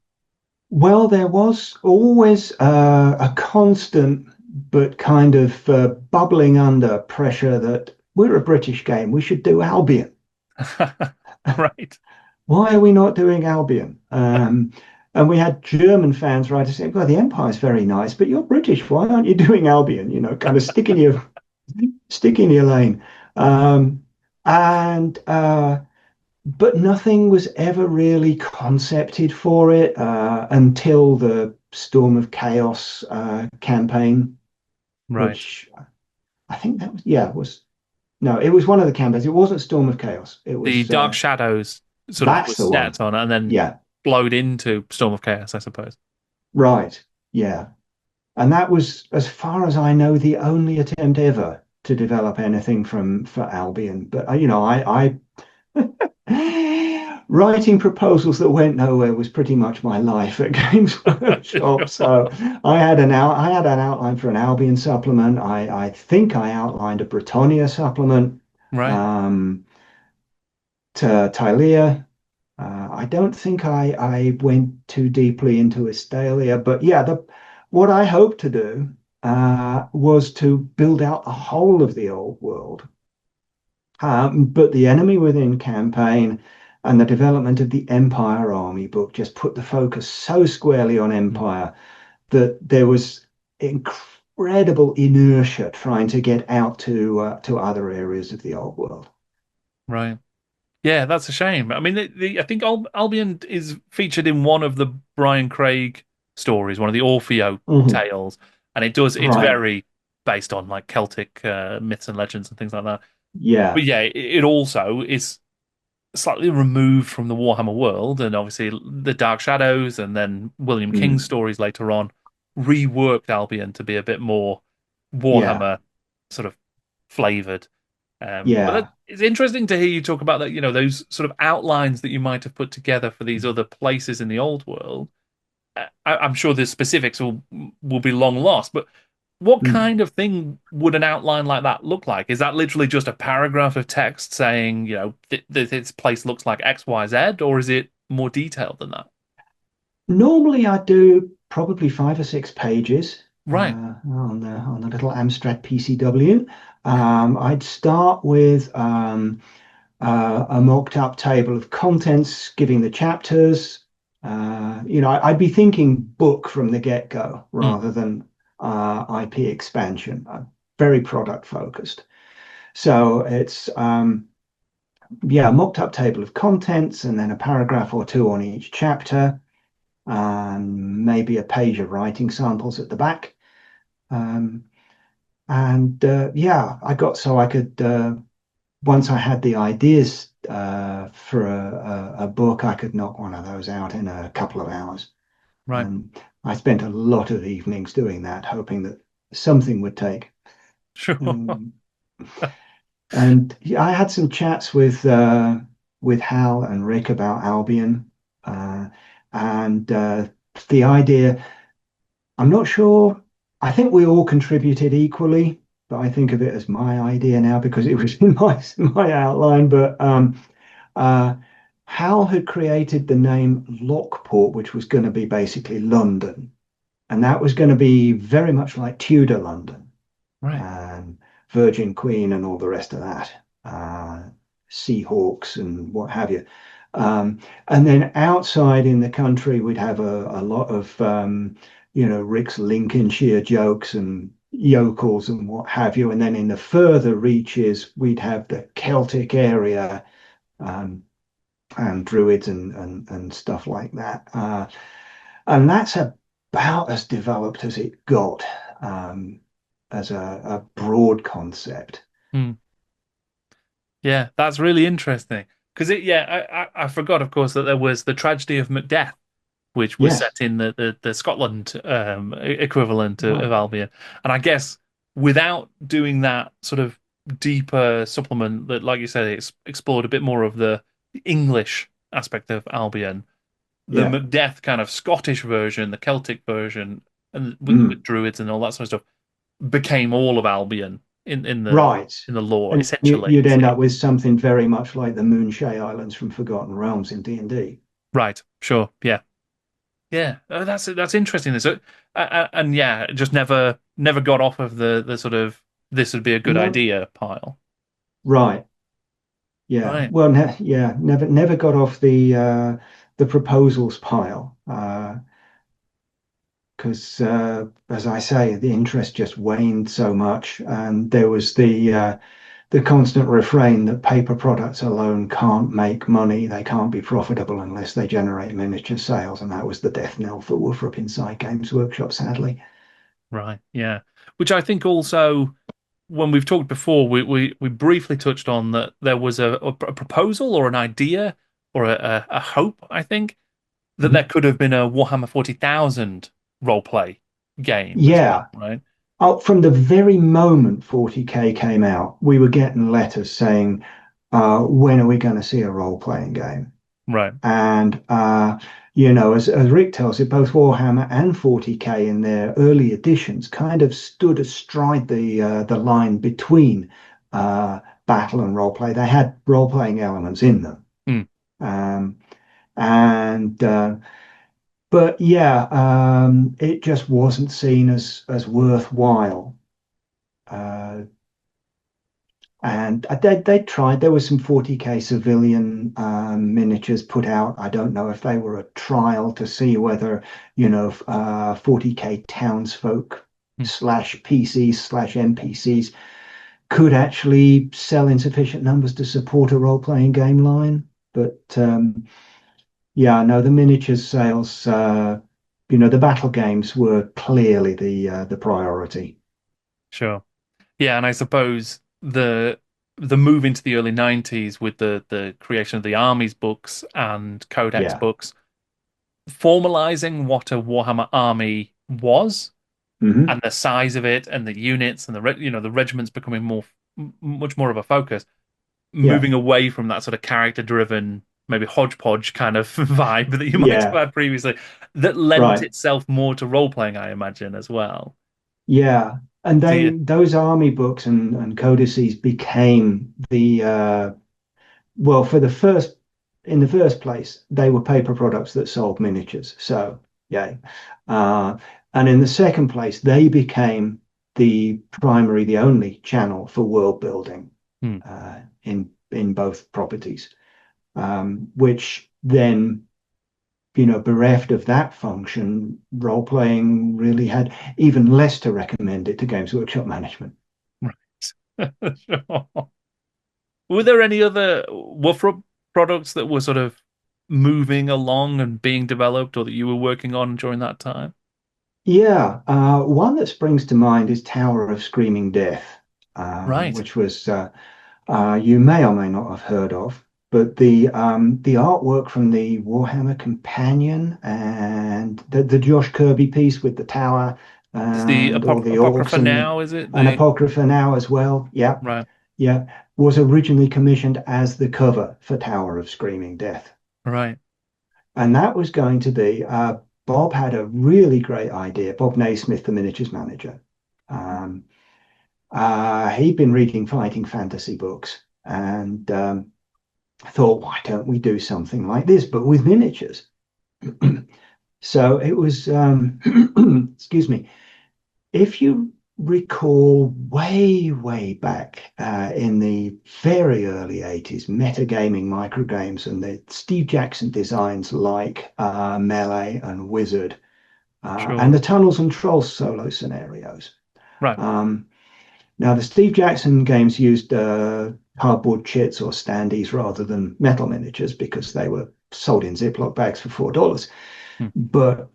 well, there was always a constant but kind of bubbling under pressure that we're a British game. We should do Albion. Right. Why are we not doing Albion? And we had German fans write saying, "Well, the Empire's very nice, but you're British. Why aren't you doing Albion? You know, kind of stick in your lane." Um, and But nothing was ever really concepted for it until the Storm of Chaos campaign, Right. which I think that was, yeah, it was, no, it was one of the campaigns. It wasn't Storm of Chaos. It The was, Dark Shadows sort of that's was the one. set on and then Yeah, flowed into Storm of Chaos, I suppose. right. Yeah. And that was, as far as I know, the only attempt ever to develop anything for Albion. But, writing proposals that went nowhere was pretty much my life at Games Workshop. So I had an outline for an Albion supplement. I think I outlined a Britannia supplement Right. um, to Tylea. I don't think I went too deeply into Estalia, but yeah, what I hoped to do was to build out the whole of the old world. But the enemy within campaign and the development of the Empire Army book just put the focus so squarely on Mm. Empire that there was incredible inertia trying to get out to other areas of the old world. Right. Yeah, that's a shame. I mean, I think Albion is featured in one of the Brian Craig stories, one of the Orfeo Mhm. tales, and it's Right. very based on like Celtic myths and legends and things like that. Yeah. But yeah, it also is slightly removed from the Warhammer world, and obviously the Dark Shadows, and then William King's Mm. stories later on reworked Albion to be a bit more Yeah. Warhammer sort of flavored. But Yeah. it's interesting to hear you talk about that, those sort of outlines that you might have put together for these other places in the old world. I'm sure the specifics will be long lost, but what Mm. kind of thing would an outline like that look like? Is that literally just a paragraph of text saying, this place looks like X, Y, Z, or is it more detailed than that? Normally, I do probably 5 or 6 pages Right. on the little Amstrad PCW. I'd start with a mocked up table of contents, giving the chapters. I'd be thinking book from the get-go Mm, rather than IP expansion. I'm very product focused. So it's yeah, a mocked up table of contents and then a paragraph or two on each chapter, and maybe a page of writing samples at the back. Um, and yeah, I got so I could once I had the ideas for a book, I could knock one of those out in a couple of hours. right. And I spent a lot of evenings doing that, hoping that something would take. Sure. Um, and yeah, I had some chats with Hal and Rick about Albion, uh, and the idea. I'm not sure. I think we all contributed equally, but I think of it as my idea now because it was in my outline. But uh, Hal had created the name Lockport, which was going to be basically London, and that was going to be very much like Tudor London Right. and Virgin Queen and all the rest of that, Seahawks and what have you. And then outside in the country, we'd have a lot of, Rick's Lincolnshire jokes and yokels and what have you. And then in the further reaches, we'd have the Celtic area um, and Druids and stuff like that. And that's about as developed as it got as a broad concept. Hmm. Yeah, that's really interesting. Because yeah, I forgot, of course, that there was the tragedy of Macbeth, which was Yes, set in the Scotland equivalent of right. Albion. And I guess without doing that sort of deeper supplement that, like you said, it's explored a bit more of the English aspect of Albion. The Yeah. Macbeth kind of Scottish version, the Celtic version, and with Mm. druids and all that sort of stuff, became all of Albion Right. in the lore, And essentially. you'd end Yeah. up with something very much like the Moonshae Islands from Forgotten Realms in D&D. Right. Sure. Yeah. Yeah. That's interesting. So, and yeah, it just never got off of the sort of this would be a good No, idea pile. right. Yeah. Right. Well, yeah, never got off the proposals pile. Because as I say, the interest just waned so much, and there was the constant refrain that paper products alone can't make money. They can't be profitable unless they generate miniature sales, and that was the death knell for WFRP inside Games Workshop, sadly. Right. Yeah. Which I think also, when we've talked before, we briefly touched on that there was a proposal or an idea or a hope, I think, that there Mhm. could have been a Warhammer 40,000 roleplay game as well, Yeah. right? From the very moment 40K came out, we were getting letters saying, when are we going to see a role-playing game? Right. And as Rick tells it, both Warhammer and 40K in their early editions kind of stood astride the line between battle and role play. They had role playing elements in them, Hmm. um, and but yeah, it just wasn't seen as worthwhile. Uh, And they tried. There were some 40K civilian miniatures put out. I don't know if they were a trial to see whether, 40K townsfolk Hmm. slash PCs slash NPCs could actually sell in sufficient numbers to support a role-playing game line. But yeah, no, the miniatures sales, the battle games were clearly the priority. Sure. Yeah, and I suppose the move into the early 90s with the creation of the armies books and codex Yeah. books, formalizing what a Warhammer army was Hmm. and the size of it and the units and the regiments becoming much more of a focus, Yeah. moving away from that sort of character driven, maybe hodgepodge kind of vibe that you might have Yeah. had previously, that lent Right. itself more to role playing, I imagine, as well. Yeah, and So yeah, those army books and codices became well, in the first place, they were paper products that sold miniatures. So yeah, uh, and in the second place, they became the only channel for world building hmm, in both properties, which then bereft of that function, role playing really had even less to recommend it to Games Workshop management. right. Sure. Were there any other Wolfram products that were sort of moving along and being developed or that you were working on during that time? Yeah, one that springs to mind is Tower of Screaming Death, Right. which was you may or may not have heard of, but the artwork from the Warhammer Companion and the Josh Kirby piece with the tower Is the and all the orcs Apocrypha now, is it? and The Apocrypha now as well. Yeah, right, yeah, was originally commissioned as the cover for Tower of Screaming Death. right. And that was going to be, Bob had a really great idea, Bob Naismith, the miniatures manager. Um, he'd been reading fighting fantasy books and thought, why don't we do something like this, but with miniatures? So it was, excuse me, if you recall way back in the very early 80s, metagaming microgames and the Steve Jackson designs like Melee and Wizard and Sure. the Tunnels and Trolls solo scenarios. Right. Um, Now, the Steve Jackson games used cardboard chits or standees rather than metal miniatures because they were sold in Ziploc bags for $4. Hmm. But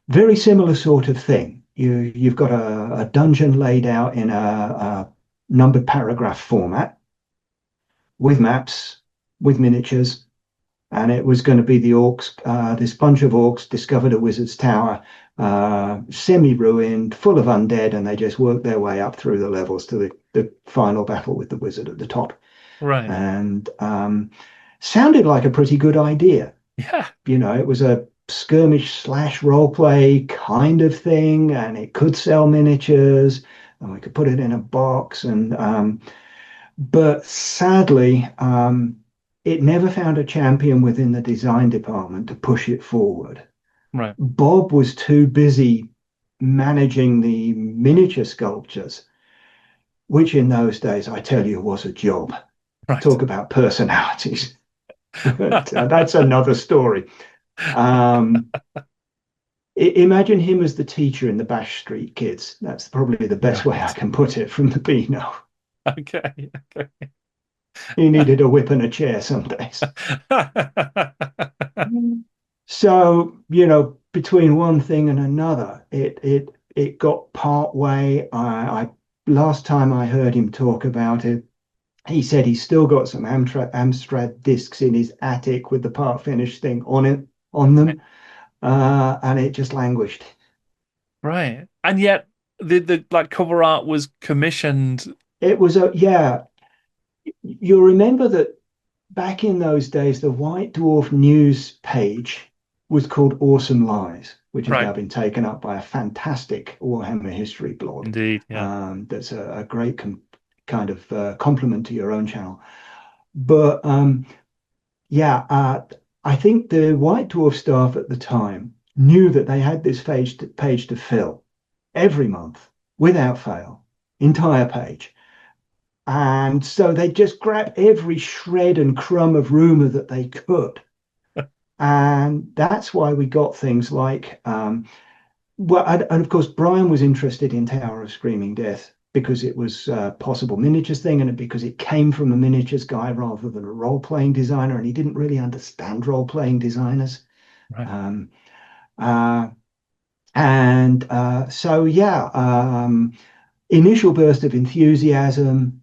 very similar sort of thing. You've got a dungeon laid out in a numbered paragraph format with maps, with miniatures, and it was going to be the orcs. This bunch of orcs discovered a wizard's tower, semi-ruined, full of undead, and they just worked their way up through the levels to the final battle with the wizard at the top. Right. And sounded like a pretty good idea. Yeah. It was a skirmish slash role play kind of thing, and it could sell miniatures, and we could put it in a box. And but sadly, it never found a champion within the design department to push it forward. Right. Bob was too busy managing the miniature sculptures, which in those days, I tell you, was a job. Right. Talk about personalities. But that's another story. Um, Imagine him as the teacher in the Bash Street Kids. That's probably the best way I Right. can put it from the Beano. Okay. Okay. He needed a whip and a chair some days. So, between one thing and another, it got part way. Last time I heard him talk about it, he said he's still got some Amstrad discs in his attic with the part finish thing on them, and it just languished. Right. And yet the like cover art was commissioned. It was a yeah. You'll remember that back in those days, the White Dwarf news page was called Awesome Lies, which has Right. now been taken up by a fantastic Warhammer history blog. Indeed. Yeah. That's a great kind of compliment to your own channel. But yeah, I think the White Dwarf staff at the time knew that they had this page to fill every month without fail, entire page. And so they just grab every shred and crumb of rumor that they could. And that's why we got things like, well, and of course, Brian was interested in Tower of Screaming Death because it was a possible miniatures thing and because it came from a miniatures guy rather than a role-playing designer. And he didn't really understand role-playing designers. Right. Um, uh, and so, yeah, initial burst of enthusiasm,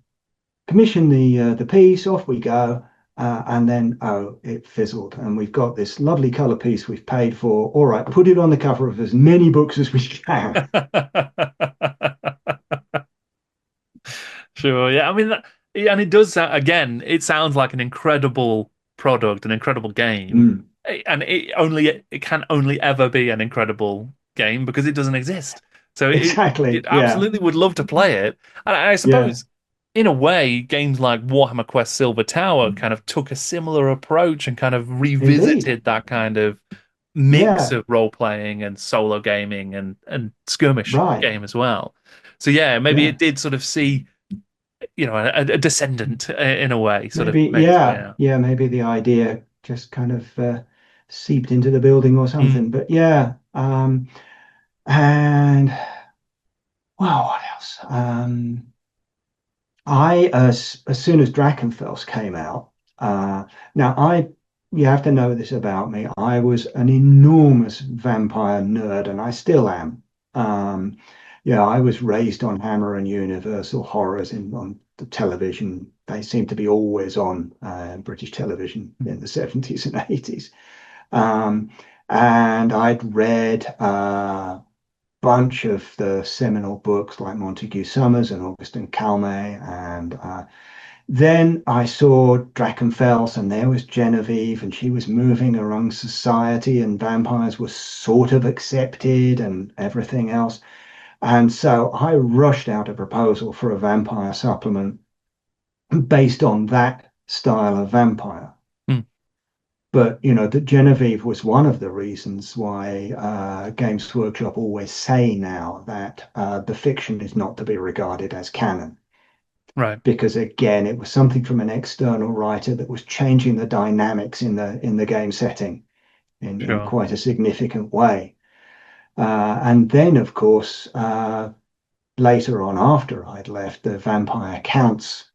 commission the piece, off we go. And then, oh, it fizzled. And we've got this lovely color piece we've paid for. All right, put it on the cover of as many books as we can. Sure. Yeah. I mean, yeah, and it does sound, again, it sounds like an incredible product, an incredible game. Mm, And it can only ever be an incredible game because it doesn't exist. So it exactly. Yeah. absolutely would love to play it. And I Yeah. suppose in a way, games like Warhammer Quest Silver Tower kind of took a similar approach and kind of Indeed. revisited that kind of mix Yeah. of role playing and solo gaming and skirmish Right. game as well. So yeah, maybe Yeah. it did sort of see, a descendant in a way, sort of Maybe. made its way Yeah. out. Yeah. Maybe the idea just kind of seeped into the building or Mm, something. But yeah. And well, what else? As soon as Drachenfels came out, now you have to know this about me. I was an enormous vampire nerd, and I still am. Um, yeah, I was raised on Hammer and Universal horrors on the television. They seem to be always on British television in the 70s and 80s. Um, and I'd read bunch of the seminal books like Montague Summers and Augustin Calmet. And then I saw Drachenfels, and there was Genevieve, and she was moving around society, and vampires were sort of accepted and everything else. And so I rushed out a proposal for a vampire supplement based on that style of vampire. mm, But that Genevieve was one of the reasons why Games Workshop always say now that the fiction is not to be regarded as canon, right. because again, it was something from an external writer that was changing the dynamics in the game setting in Sure. quite a significant way. And then, of course, later on, after I'd left, the Vampire Counts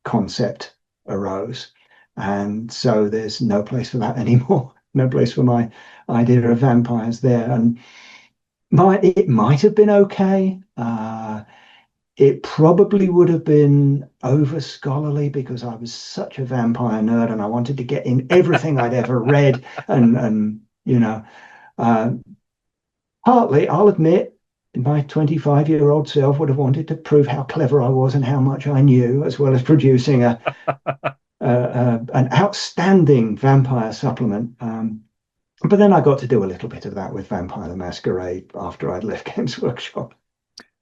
concept arose. And so there's no place for that anymore. No place for my idea of vampires there. And it might have been okay. It probably would have been over scholarly because I was such a vampire nerd and I wanted to get in everything I'd ever read. And uh, partly, I'll admit, my 25-year-old self would have wanted to prove how clever I was and how much I knew, as well as producing a an outstanding vampire supplement. But then I got to do a little bit of that with Vampire the Masquerade after I'd left Games Workshop.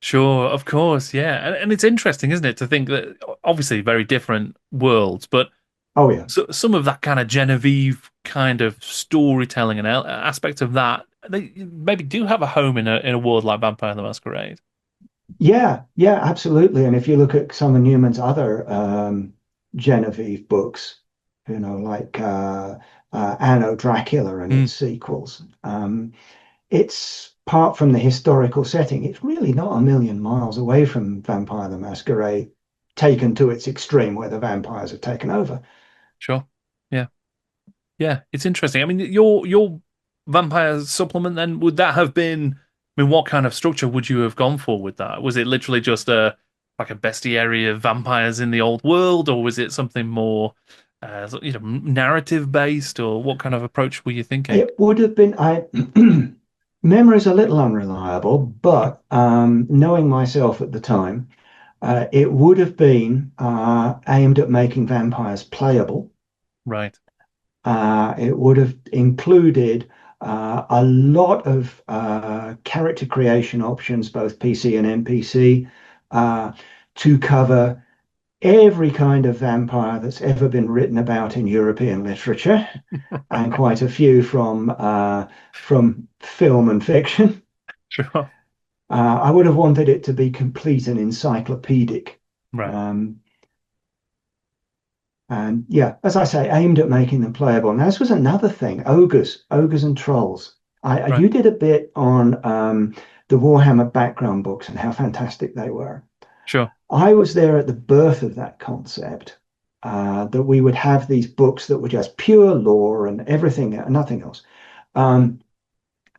Sure, of course, yeah. And it's interesting, isn't it, to think that obviously very different worlds, but Oh yeah. some of that kind of Genevieve kind of storytelling and aspect of that, they maybe do have a home in a world like Vampire the Masquerade. Yeah, yeah, absolutely. And if you look at some of Newman's other Genevieve books, like Anno Dracula and Mm, its sequels, it's apart from the historical setting, it's really not a million miles away from Vampire the Masquerade, taken to its extreme where the vampires have taken over. sure. Yeah. Yeah, it's interesting. I mean, your vampire supplement then would that have been? I mean, what kind of structure would you have gone for with that? Was it literally just a like a bestiary of vampires in the old world, or was it something more, narrative based, or what kind of approach were you thinking? It would have been, I memory's a little unreliable, but knowing myself at the time, it would have been aimed at making vampires playable. Right. It would have included a lot of character creation options, both PC and NPC, uh, to cover every kind of vampire that's ever been written about in European literature, and Right. quite a few from film and fiction. Sure. I would have wanted it to be complete and encyclopedic. Right. Um, And yeah, as I say, aimed at making them playable. Now, this was another thing, ogres and trolls. Right. You did a bit on the Warhammer background books and how fantastic they were. Sure. I was there at the birth of that concept, that we would have these books that were just pure lore and everything, nothing else. Um,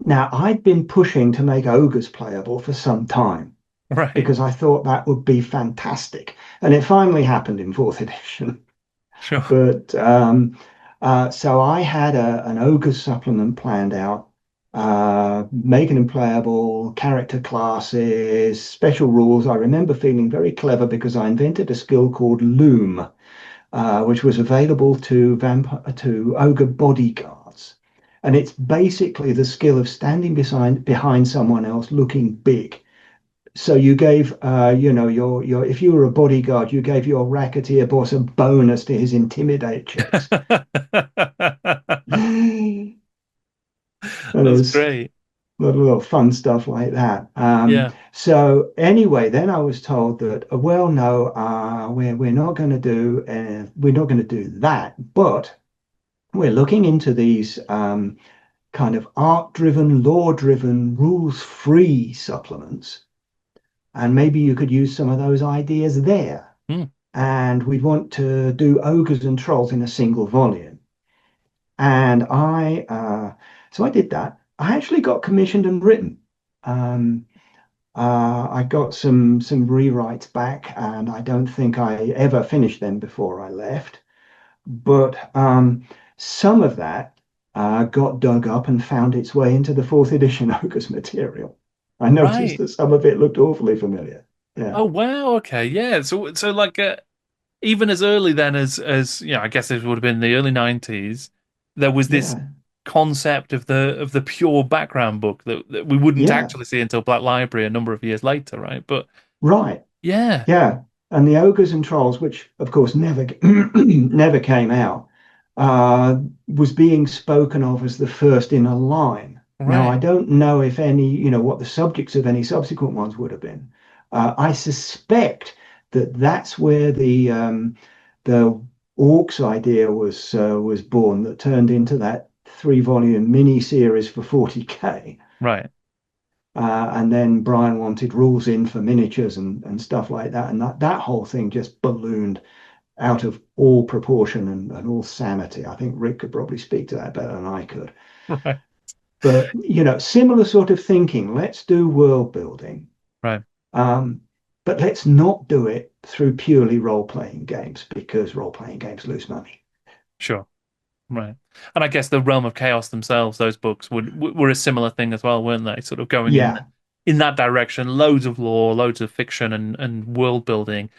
Now, I'd been pushing to make ogres playable for some time Right. because I thought that would be fantastic. And it finally happened in fourth edition. Sure. But so I had an ogre supplement planned out, making them playable, character classes, special rules. I remember feeling very clever because I invented a skill called Loom, which was available to ogre bodyguards. And it's basically the skill of standing behind someone else looking big. So you gave, your if you were a bodyguard, you gave your racketeer boss a bonus to his intimidate checks. And That's there's great. little fun stuff like that. Yeah. So anyway, then I was told that, well, no, we're not going to do that, but we're looking into these kind of art-driven, lore-driven, rules-free supplements. And maybe you could use some of those ideas there. Mm. And we'd want to do ogres and trolls in a single volume. And so I did that. I actually got commissioned and written. Um, I got some rewrites back, and I don't think I ever finished them before I left. But some of that got dug up and found its way into the fourth edition Ogres material. I noticed Right. that some of it looked awfully familiar. Yeah, Oh wow. Okay. Yeah. So like even as early then as I guess it would have been the early 90s, there was this yeah, concept of the pure background book that we wouldn't yeah. actually see until Black Library a number of years later, right? But Right. yeah. Yeah. And the ogres and trolls, which of course never never came out, was being spoken of as the first in a line. Now, I Right. don't know if any, what the subjects of any subsequent ones would have been. I suspect that that's where the orcs idea was born, that turned into that 3 volume mini series for 40K. Right. And then Brian wanted rules in for miniatures and stuff like that. And that whole thing just ballooned out of all proportion and all sanity. I think Rick could probably speak to that better than I could. Right. But, similar sort of thinking. Let's do world building, Right. um, but let's not do it through purely role-playing games because role-playing games lose money. Sure. Right. And I guess the Realm of Chaos themselves, those books were a similar thing as well, weren't they? Sort of going Yeah, in that direction, loads of lore, loads of fiction and world building,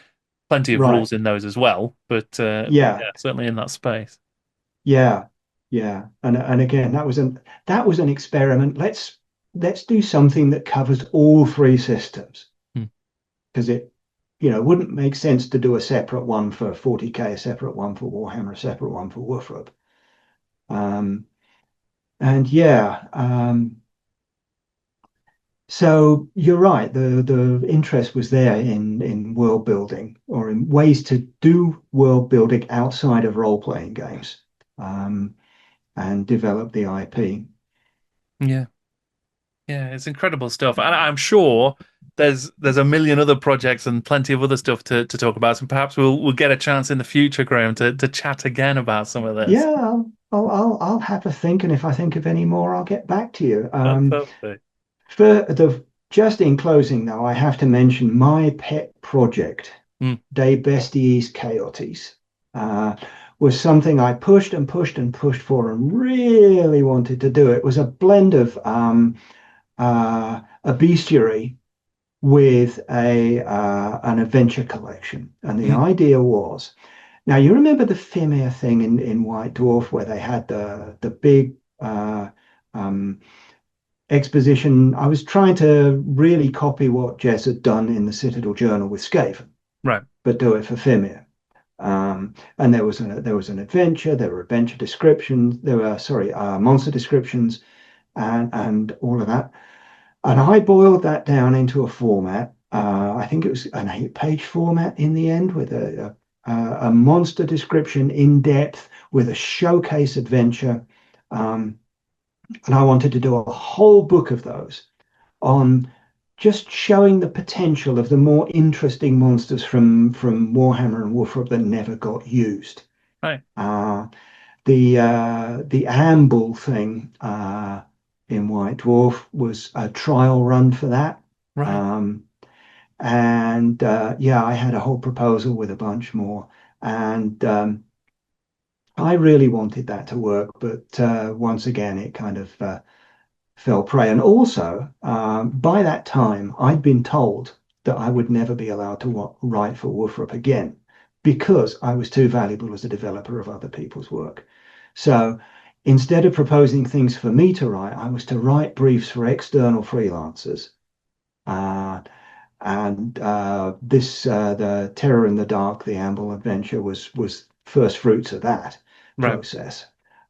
plenty of Right. rules in those as well, but Yeah. yeah, certainly in that space. Yeah. Yeah. And again, that was an experiment. Let's do something that covers all three systems Hmm. because wouldn't make sense to do a separate one for 40K, a separate one for Warhammer, a separate one for WFRP. Um, and yeah, so you're right. The interest was there in world building or in ways to do world building outside of role playing games, and develop the IP. Yeah. Yeah, it's incredible stuff, and I'm sure there's a million other projects and plenty of other stuff to talk about. And perhaps we'll get a chance in the future, Graham, to chat again about some of this. Yeah, I'll have a think, and if I think of any more, I'll get back to you. Fantastic. For the just in closing, though, I have to mention my pet project, Mm, De Bestiis Chaotis, uh, was something I pushed and pushed and pushed for and really wanted to do. It was a blend of a bestiary with a an adventure collection, and the mm, idea was. Now you remember the Fimir thing in White Dwarf where they had the big um, exposition. I was trying to really copy what Jez had done in the Citadel Journal with Skaven, right, but do it for Fimir. And there was an adventure. There were adventure descriptions. There were monster descriptions and all of that. And I boiled that down into a format. I think it was an 8-page format in the end with a monster description in depth with a showcase adventure. Um, and I wanted to do a whole book of those on just showing the potential of the more interesting monsters from Warhammer and Warframe that never got used. right, Uh, the Amble thing in White Dwarf was a trial run for that. right. Um, and yeah, I had a whole proposal with a bunch more. And I really wanted that to work, but once again, it kind of fell prey. And also, by that time, I'd been told that I would never be allowed to write for Wolfrup again because I was too valuable as a developer of other people's work. So instead of proposing things for me to write, I was to write briefs for external freelancers. Uh, and the Terror in the Dark, the Amble adventure was first fruits of that Right. process.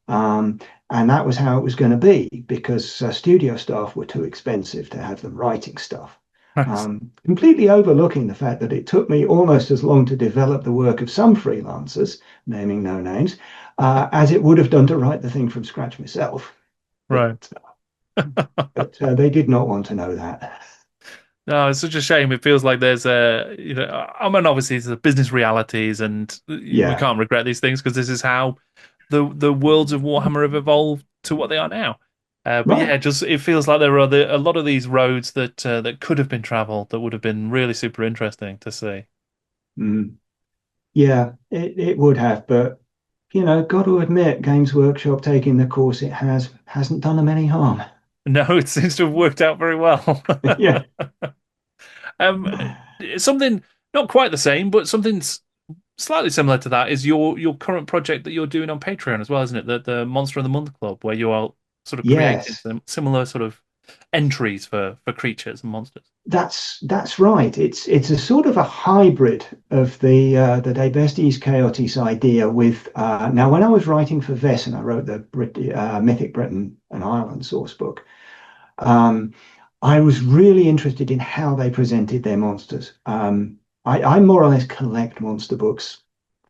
Um, and that was how it was going to be because studio staff were too expensive to have them writing stuff. Right. Completely overlooking the fact that it took me almost as long to develop the work of some freelancers, naming no names, as it would have done to write the thing from scratch myself. But, Right. they did not want to know that. No, it's such a shame. It feels like there's I mean, obviously, it's the business realities, and we Yeah, can't regret these things because this is how the worlds of Warhammer have evolved to what they are now. But right. yeah, just it feels like there are a lot of these roads that could have been traveled that would have been really super interesting to see. Mm. Yeah, it would have, but got to admit, Games Workshop taking the course it hasn't done them any harm. No, it seems to have worked out very well. Yeah. Um, something not quite the same, but something slightly similar to that is your current project that you're doing on Patreon as well, isn't it? The Monster of the Month Club, where you are sort of creating Yes, some similar sort of entries for creatures and monsters. that's right. It's a sort of a hybrid of the De Bestes Chaotis idea with now when I was writing for Vaesen, I wrote the Mythic Britain and Ireland source book. Um, I was really interested in how they presented their monsters. I more or less collect monster books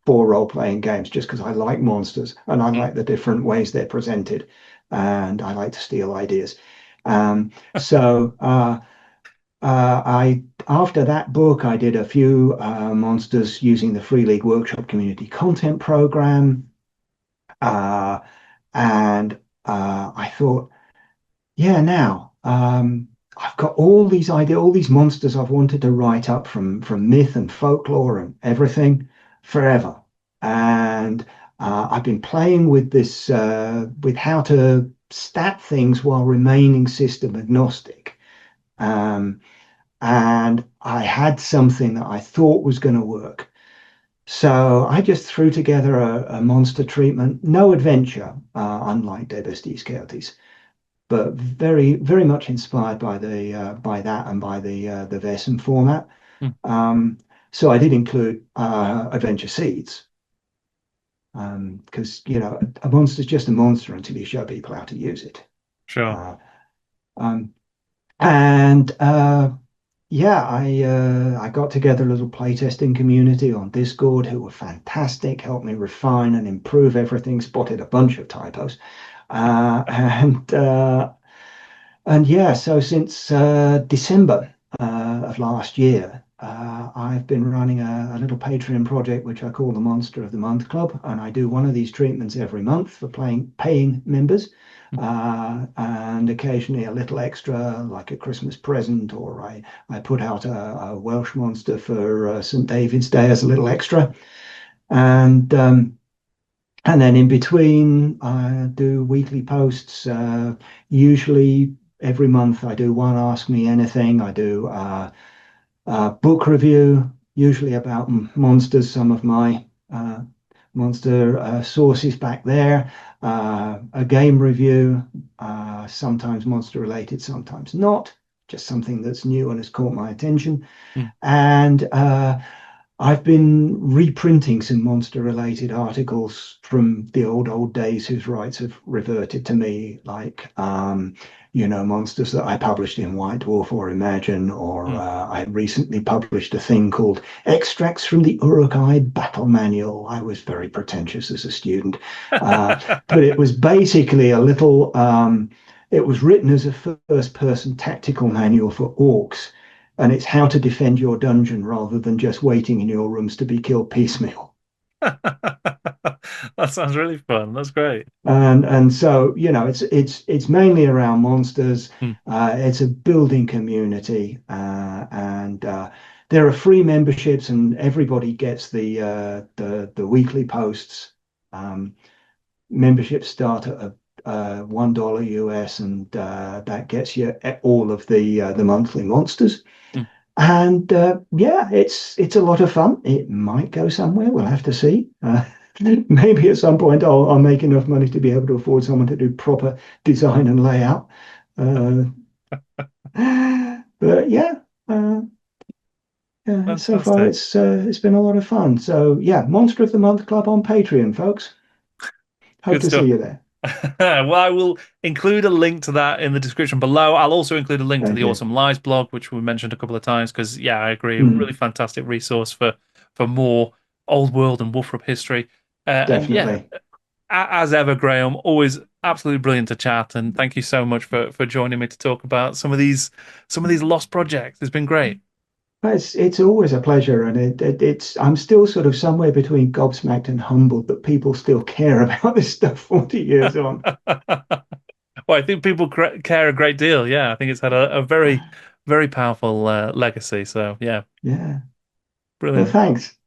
for role-playing games just because I like monsters and I Mm. like the different ways they're presented and I like to steal ideas. So I after that book, I did a few monsters using the Free League Workshop Community Content Program, uh, and I thought, yeah, now I've got all these ideas, all these monsters I've wanted to write up from myth and folklore and everything forever. And I've been playing with this with how to stat things while remaining system agnostic. Um, and I had something that I thought was going to work. So I just threw together a monster treatment, no adventure, unlike Debestes Counties, but very, very much inspired by the by that and by the Vaesen format. Mm. So I did include adventure seeds, because a monster's just a monster until you show people how to use it. Sure. Um, and Yeah, I got together a little playtesting community on Discord who were fantastic, helped me refine and improve everything, spotted a bunch of typos, uh, and uh, and yeah, so since December of last year, I've been running a little Patreon project which I call the Monster of the Month Club, and I do one of these treatments every month for paying members, and occasionally a little extra, like a Christmas present, or I put out a Welsh monster for St. David's Day as a little extra, and then in between, I do weekly posts. Usually every month, I do one Ask Me Anything. I do a book review, usually about monsters, some of my monster sources back there. A game review, sometimes monster related, sometimes not. Just something that's new and has caught my attention. Mm. And I've been reprinting some monster-related articles from the old days whose rights have reverted to me, like monsters that I published in White Dwarf or Imagine, or I recently published a thing called Extracts from the Uruk-hai Battle Manual. I was very pretentious as a student, but it was basically a little. It was written as a first-person tactical manual for orcs. And it's how to defend your dungeon rather than just waiting in your rooms to be killed piecemeal. That sounds really fun. That's great. And so it's mainly around monsters. Mm. It's a building community, and there are free memberships, and everybody gets the weekly posts. Memberships start at $1 US, and that gets you all of the monthly monsters. Mm. And yeah, it's a lot of fun. It might go somewhere. We'll have to see. Maybe at some point I'll make enough money to be able to afford someone to do proper design and layout. But yeah, so far it's been a lot of fun. So yeah, Monster of the Month Club on Patreon, folks. Hope Good to stuff. see you there. Well, I will include a link to that in the description below. I'll also include a link to the Awesome Lies blog, which we mentioned a couple of times, because yeah, I agree, really fantastic resource for more old world and Wolfrup history. And yeah, Definitely. as ever, Graeme, always absolutely brilliant to chat, and thank you so much for joining me to talk about some of these lost projects. It's been great. It's always a pleasure, and it's I'm still sort of somewhere between gobsmacked and humbled that people still care about this stuff 40 years on. Well, I think people care a great deal. Yeah, I think it's had a very, very powerful legacy. So yeah, Yeah. Well, brilliant. thanks.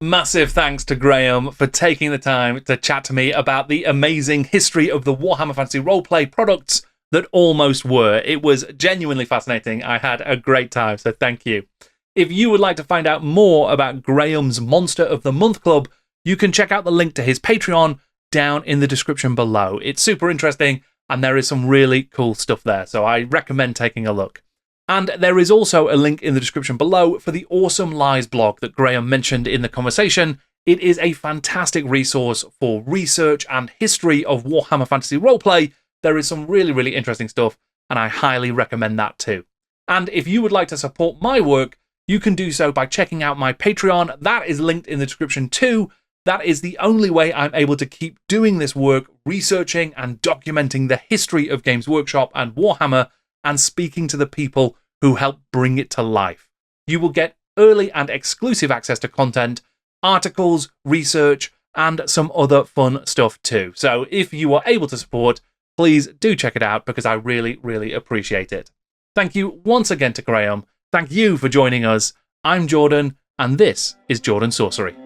Massive thanks to Graeme for taking the time to chat to me about the amazing history of the Warhammer Fantasy Roleplay products that almost were. It was genuinely fascinating. I had a great time, so thank you. If you would like to find out more about Graeme's Monster of the Month Club, you can check out the link to his Patreon down in the description below. It's super interesting, and there is some really cool stuff there, so I recommend taking a look. And there is also a link in the description below for the Awesome Lies blog that Graeme mentioned in the conversation. It is a fantastic resource for research and history of Warhammer Fantasy Roleplay. There is some really, really interesting stuff, and I highly recommend that too. And if you would like to support my work, you can do so by checking out my Patreon. That is linked in the description too. That is the only way I'm able to keep doing this work, researching and documenting the history of Games Workshop and Warhammer, and speaking to the people who help bring it to life. You will get early and exclusive access to content, articles, research, and some other fun stuff too. So if you are able to support, please do check it out, because I really, really appreciate it. Thank you once again to Graeme. Thank you for joining us. I'm Jordan, and this is Jordan Sorcery.